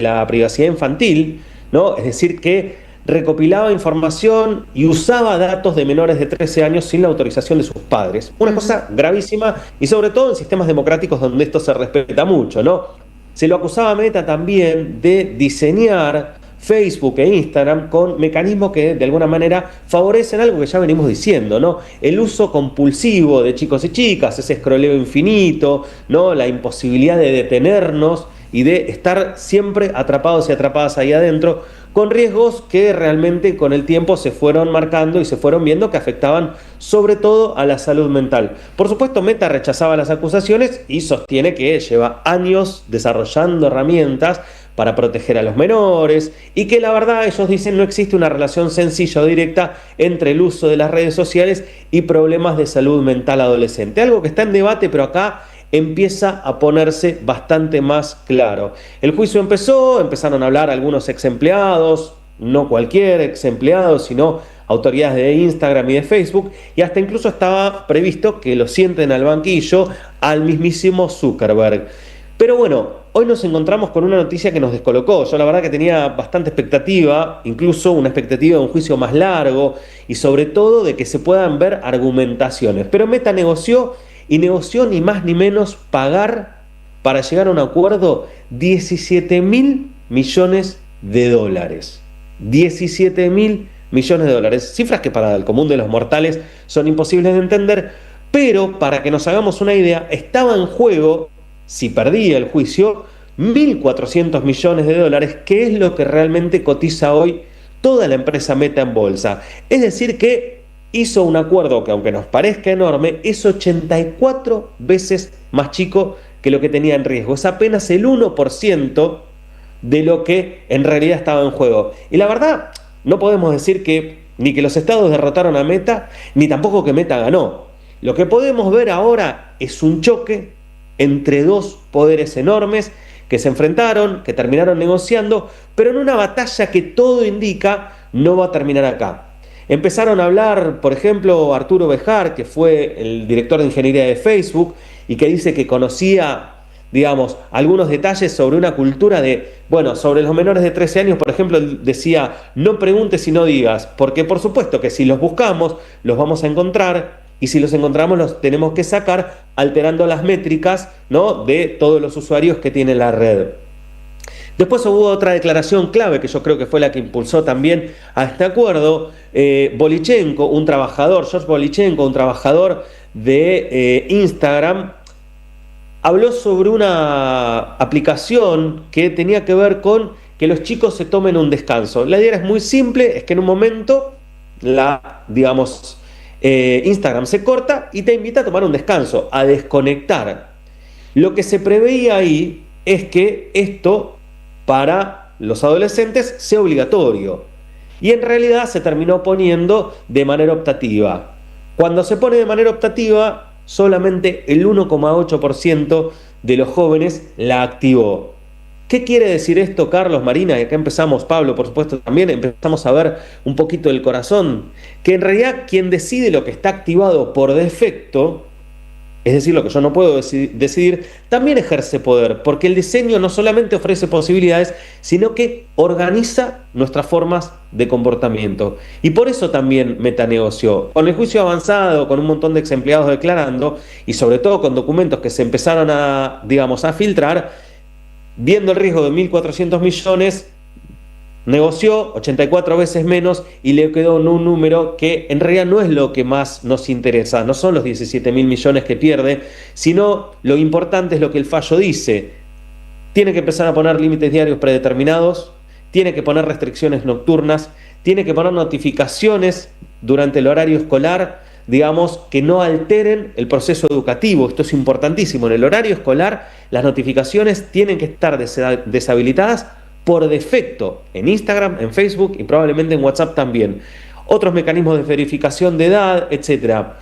la Privacidad Infantil, ¿no? Es decir, que recopilaba información y usaba datos de menores de 13 años sin la autorización de sus padres. Una cosa gravísima y sobre todo en sistemas democráticos donde esto se respeta mucho, ¿no? Se lo acusaba a Meta también de diseñar Facebook e Instagram con mecanismos que de alguna manera favorecen algo que ya venimos diciendo, ¿no? El uso compulsivo de chicos y chicas, ese escroleo infinito, ¿no? La imposibilidad de detenernos y de estar siempre atrapados y atrapadas ahí adentro, con riesgos que realmente con el tiempo se fueron marcando y se fueron viendo que afectaban sobre todo a la salud mental. Por supuesto, Meta rechazaba las acusaciones y sostiene que lleva años desarrollando herramientas para proteger a los menores y que la verdad, ellos dicen, no existe una relación sencilla o directa entre el uso de las redes sociales y problemas de salud mental adolescente. Algo que está en debate, pero acá empieza a ponerse bastante más claro. El juicio empezaron a hablar algunos ex empleados, no cualquier ex empleado, sino autoridades de Instagram y de Facebook, y hasta incluso estaba previsto que lo sienten al banquillo al mismísimo Zuckerberg. Pero bueno, hoy nos encontramos con una noticia que nos descolocó. Yo la verdad que tenía bastante expectativa, incluso una expectativa de un juicio más largo y sobre todo de que se puedan ver argumentaciones. Pero Meta negoció ni más ni menos pagar para llegar a un acuerdo 17.000 millones de dólares. 17.000 millones de dólares. Cifras que para el común de los mortales son imposibles de entender, pero para que nos hagamos una idea, estaba en juego, si perdía el juicio, 1.400 millones de dólares, que es lo que realmente cotiza hoy toda la empresa Meta en bolsa. Es decir que hizo un acuerdo que, aunque nos parezca enorme, es 84 veces más chico que lo que tenía en riesgo. Es apenas el 1% de lo que en realidad estaba en juego. Y la verdad, no podemos decir que ni que los estados derrotaron a Meta, ni tampoco que Meta ganó. Lo que podemos ver ahora es un choque entre dos poderes enormes que se enfrentaron, que terminaron negociando, pero en una batalla que todo indica no va a terminar acá. Empezaron a hablar, por ejemplo, Arturo Bejar, que fue el director de ingeniería de Facebook y que dice que conocía, digamos, algunos detalles sobre una cultura sobre los menores de 13 años, por ejemplo, decía, no preguntes y no digas, porque por supuesto que si los buscamos, los vamos a encontrar, y si los encontramos los tenemos que sacar alterando las métricas, ¿no?, de todos los usuarios que tiene la red. Después hubo otra declaración clave que yo creo que fue la que impulsó también a este acuerdo. Bolichenko, un trabajador, George Bolichenko, un trabajador de Instagram, habló sobre una aplicación que tenía que ver con que los chicos se tomen un descanso. La idea es muy simple, es que en un momento Instagram se corta y te invita a tomar un descanso, a desconectar. Lo que se preveía ahí es que esto para los adolescentes sea obligatorio y en realidad se terminó poniendo de manera optativa. Cuando se pone de manera optativa, solamente el 1,8% de los jóvenes la activó. ¿Qué quiere decir esto, Carlos, Marina? Y acá empezamos, Pablo, por supuesto, también empezamos a ver un poquito del corazón. Que en realidad quien decide lo que está activado por defecto, es decir, lo que yo no puedo decidir, también ejerce poder, porque el diseño no solamente ofrece posibilidades, sino que organiza nuestras formas de comportamiento. Y por eso también Meta negoció. Con el juicio avanzado, con un montón de ex empleados declarando, y sobre todo con documentos que se empezaron a filtrar, viendo el riesgo de 1.400 millones, negoció 84 veces menos y le quedó en un número que en realidad no es lo que más nos interesa. No son los 17.000 millones que pierde, sino lo importante es lo que el fallo dice. Tiene que empezar a poner límites diarios predeterminados, tiene que poner restricciones nocturnas, tiene que poner notificaciones durante el horario escolar, digamos, que no alteren el proceso educativo. Esto es importantísimo. En el horario escolar, las notificaciones tienen que estar deshabilitadas por defecto en Instagram, en Facebook y probablemente en WhatsApp también. Otros mecanismos de verificación de edad, etc.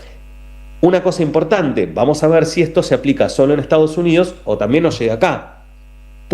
Una cosa importante, vamos a ver si esto se aplica solo en Estados Unidos o también nos llega acá.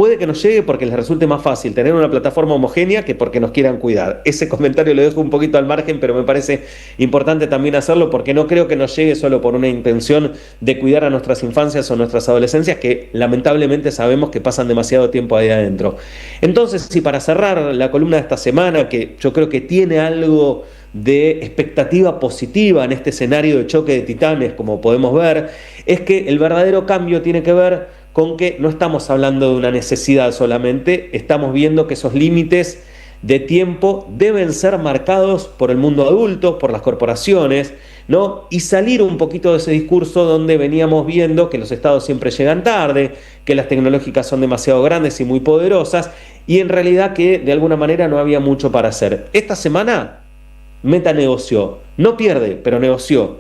puede que nos llegue porque les resulte más fácil tener una plataforma homogénea que porque nos quieran cuidar. Ese comentario lo dejo un poquito al margen, pero me parece importante también hacerlo porque no creo que nos llegue solo por una intención de cuidar a nuestras infancias o nuestras adolescencias, que lamentablemente sabemos que pasan demasiado tiempo ahí adentro. Entonces, sí, para cerrar la columna de esta semana, que yo creo que tiene algo de expectativa positiva en este escenario de choque de titanes, como podemos ver, es que el verdadero cambio tiene que ver con que no estamos hablando de una necesidad solamente, estamos viendo que esos límites de tiempo deben ser marcados por el mundo adulto, por las corporaciones, ¿no? Y salir un poquito de ese discurso donde veníamos viendo que los estados siempre llegan tarde, que las tecnológicas son demasiado grandes y muy poderosas, y en realidad que de alguna manera no había mucho para hacer. Esta semana Meta negoció, no pierde, pero negoció,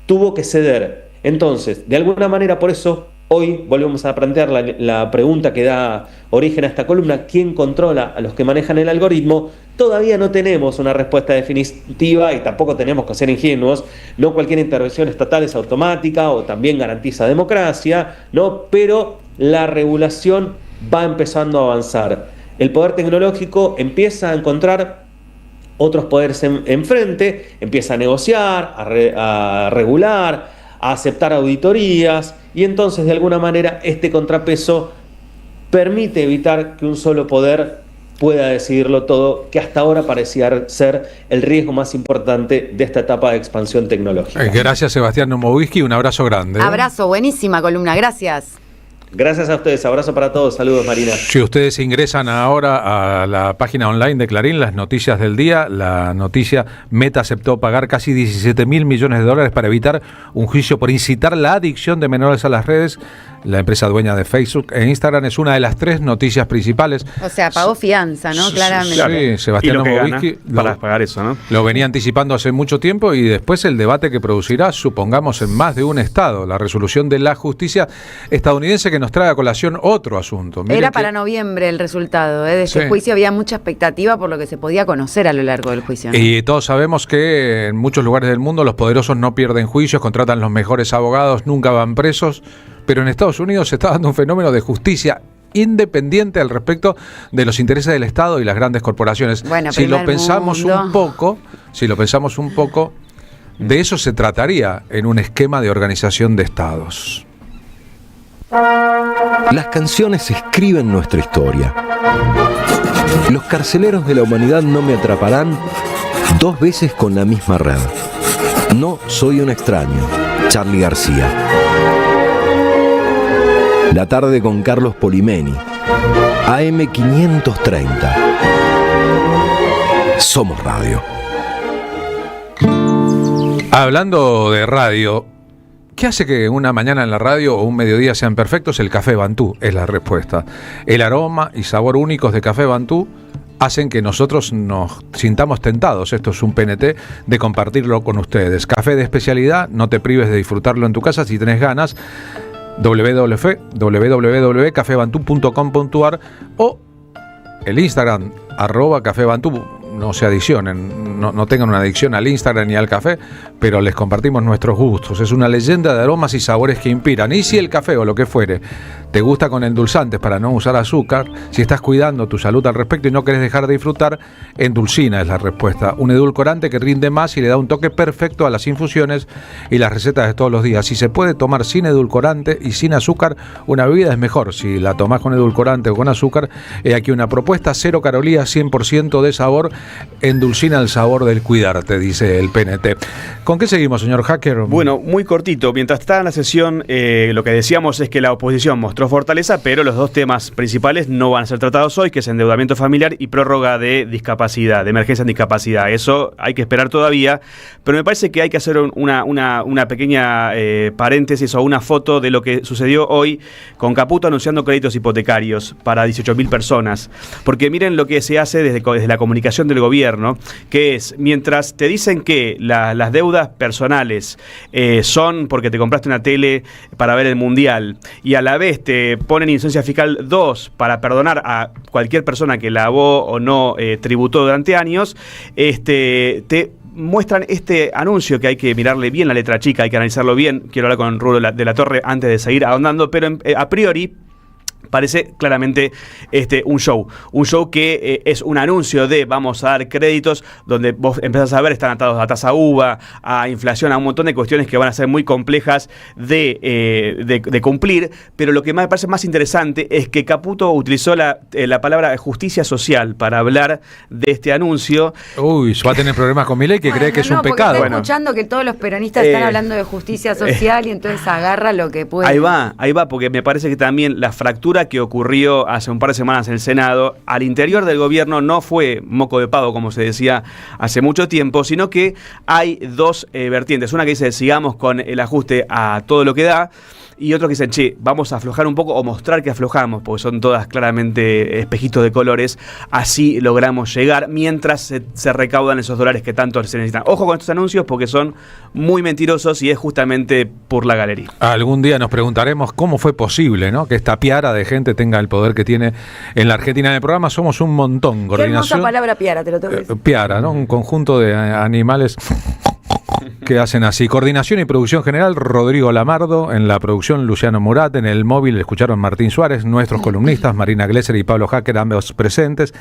tuvo que ceder. Entonces, de alguna manera, por eso hoy volvemos a plantear la pregunta que da origen a esta columna: ¿quién controla a los que manejan el algoritmo? Todavía no tenemos una respuesta definitiva y tampoco tenemos que ser ingenuos. No cualquier intervención estatal es automática o también garantiza democracia, ¿no? Pero la regulación va empezando a avanzar. El poder tecnológico empieza a encontrar otros poderes enfrente, empieza a negociar, a regular, a aceptar auditorías, y entonces de alguna manera este contrapeso permite evitar que un solo poder pueda decidirlo todo, que hasta ahora parecía ser el riesgo más importante de esta etapa de expansión tecnológica. Gracias, Sebastián Nomowisky, un abrazo grande. Abrazo, buenísima columna, gracias. Gracias a ustedes, abrazo para todos, saludos Marina. Si ustedes ingresan ahora a la página online de Clarín, las noticias del día, la noticia: Meta aceptó pagar casi 17 mil millones de dólares para evitar un juicio por incitar la adicción de menores a las redes. La empresa dueña de Facebook e Instagram es una de las 3 noticias principales. O sea, pagó fianza, ¿no? Claramente. Sí, Sebastián Nomowisky para pagar eso, ¿no? Lo venía anticipando hace mucho tiempo, y después el debate que producirá, supongamos, en más de un estado, la resolución de la justicia estadounidense, que nos trae a colación otro asunto. Miren, era para noviembre el resultado de ese juicio, había mucha expectativa por lo que se podía conocer a lo largo del juicio, ¿no? Y todos sabemos que en muchos lugares del mundo los poderosos no pierden juicios, contratan los mejores abogados, nunca van presos. Pero en Estados Unidos se está dando un fenómeno de justicia independiente al respecto de los intereses del Estado y las grandes corporaciones. Bueno, si lo pensamos un poco, de eso se trataría en un esquema de organización de estados. Las canciones escriben nuestra historia. Los carceleros de la humanidad no me atraparán 2 veces con la misma red. No soy un extraño. Charly García. La tarde con Carlos Polimeni. AM 530. Somos radio. Hablando de radio, ¿qué hace que una mañana en la radio o un mediodía sean perfectos? El café Bantú es la respuesta. El aroma y sabor únicos de café Bantú hacen que nosotros nos sintamos tentados, esto es un PNT, de compartirlo con ustedes. Café de especialidad, no te prives de disfrutarlo en tu casa si tenés ganas. www.cafebantú.com.ar o el Instagram @cafebantú. No se adicionen, no tengan una adicción al Instagram ni al café, pero les compartimos nuestros gustos. Es una leyenda de aromas y sabores que inspiran. Y si el café o lo que fuere te gusta con endulzantes para no usar azúcar, si estás cuidando tu salud al respecto y no querés dejar de disfrutar, Endulcina es la respuesta. Un edulcorante que rinde más y le da un toque perfecto a las infusiones y las recetas de todos los días. Si se puede tomar sin edulcorante y sin azúcar, una bebida es mejor. Si la tomás con edulcorante o con azúcar, he aquí una propuesta: 0 calorías, 100% de sabor. Endulcina el sabor del cuidarte, dice el PNT. ¿Con qué seguimos, señor Hacker? Bueno, muy cortito. Mientras está en la sesión, lo que decíamos es que la oposición mostró fortaleza, pero los 2 temas principales no van a ser tratados hoy, que es endeudamiento familiar y prórroga de discapacidad, de emergencia en discapacidad. Eso hay que esperar todavía, pero me parece que hay que hacer una pequeña paréntesis o una foto de lo que sucedió hoy con Caputo anunciando créditos hipotecarios para 18.000 personas. Porque miren lo que se hace desde la comunicación del gobierno, que es, mientras te dicen que las deudas personales son porque te compraste una tele para ver el Mundial, y a la vez te ponen inocencia fiscal 2 para perdonar a cualquier persona que lavó o no tributó durante años, te muestran este anuncio que hay que mirarle bien la letra chica, hay que analizarlo bien. Quiero hablar con Rulo de la Torre antes de seguir ahondando, pero a priori parece claramente un show que es un anuncio de vamos a dar créditos, donde vos empezás a ver, están atados a tasa UVA, a inflación, a un montón de cuestiones que van a ser muy complejas de cumplir, pero lo que me parece más interesante es que Caputo utilizó la palabra justicia social para hablar de este anuncio. Uy, va a tener problemas con Milei, que cree que es un pecado. Estoy escuchando que todos los peronistas están hablando de justicia social y entonces agarra lo que puede. Ahí va, porque me parece que también la fractura que ocurrió hace un par de semanas en el Senado, al interior del gobierno no fue moco de pavo, como se decía hace mucho tiempo, sino que hay dos vertientes. Una que dice, sigamos con el ajuste a todo lo que da, y otros que dicen, che, vamos a aflojar un poco o mostrar que aflojamos, porque son todas claramente espejitos de colores, así logramos llegar mientras se recaudan esos dólares que tanto se necesitan. Ojo con estos anuncios porque son muy mentirosos y es justamente por la galería. Algún día nos preguntaremos cómo fue posible, ¿no?, que esta piara de gente tenga el poder que tiene en la Argentina. En el programa somos un montón. Qué hermosa palabra piara, te lo tengo que decir. Piara, ¿no? Un conjunto de animales que hacen así. Coordinación y producción general, Rodrigo Lamardo. En la producción, Luciano Murat. En el móvil escucharon Martín Suárez. Nuestros columnistas, Marina Glesser y Pablo Hacker, ambos presentes.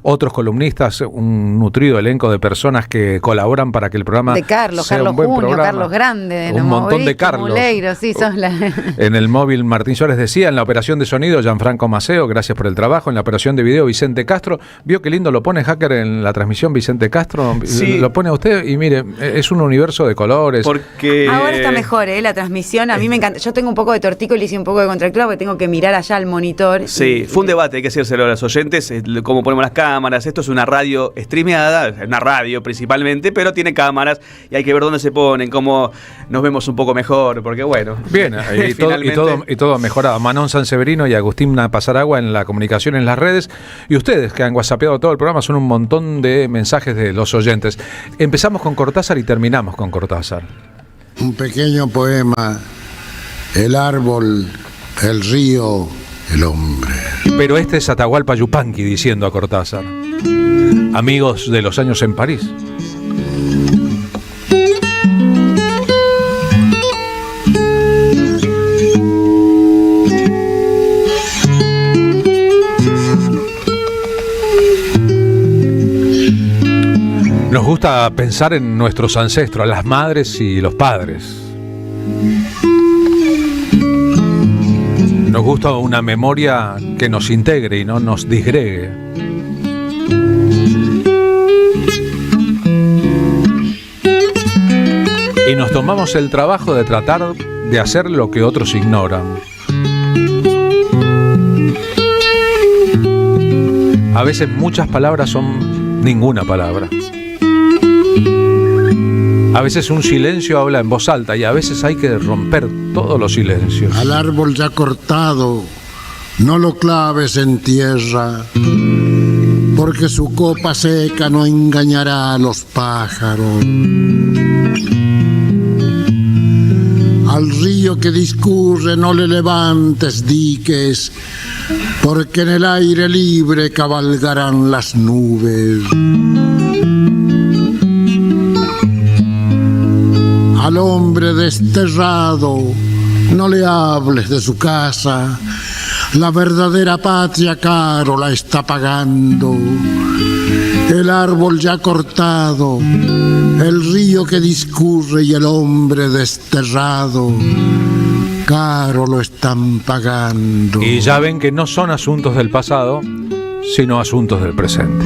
Otros columnistas, un nutrido elenco de personas que colaboran para que el programa de Carlos, sea Carlos un buen Junio, programa. Carlos Grande, un montón de Carlos. Muleiro, sí, sos la... En el móvil, Martín Suárez decía. En la operación de sonido, Gianfranco Maceo, gracias por el trabajo. En la operación de video, Vicente Castro. ¿Vio qué lindo lo pone Hacker en la transmisión, Vicente Castro? Sí. Lo pone a usted y mire, es un universo de colores. Porque ahora está mejor, la transmisión. A mí me encanta. Yo tengo un poco de tortícolis y un poco de contractura porque tengo que mirar allá al monitor. Sí, fue un debate, hay que decírselo a los oyentes, cómo ponemos las cámaras. Esto es una radio streameada, una radio principalmente, pero tiene cámaras y hay que ver dónde se ponen, cómo nos vemos un poco mejor, porque bueno. Bien, y todo mejorado. Manon Sanseverino y Agustina Pasaragua en la comunicación en las redes. Y ustedes que han whatsappeado todo el programa, son un montón de mensajes de los oyentes. Empezamos con Cortázar y terminamos con Cortázar. Un pequeño poema, el árbol, el río, el hombre. Pero este es Atahualpa Yupanqui diciendo a Cortázar: amigos de los años en París. Nos gusta pensar en nuestros ancestros, las madres y los padres. Nos gusta una memoria que nos integre y no nos disgregue. Y nos tomamos el trabajo de tratar de hacer lo que otros ignoran. A veces muchas palabras son ninguna palabra. A veces un silencio habla en voz alta y a veces hay que romper todos los silencios. Al árbol ya cortado, no lo claves en tierra, porque su copa seca no engañará a los pájaros. Al río que discurre no le levantes diques, porque en el aire libre cabalgarán las nubes. Al hombre desterrado no le hables de su casa, la verdadera patria caro la está pagando. El árbol ya cortado, el río que discurre y el hombre desterrado, caro lo están pagando. Y ya ven que no son asuntos del pasado, sino asuntos del presente.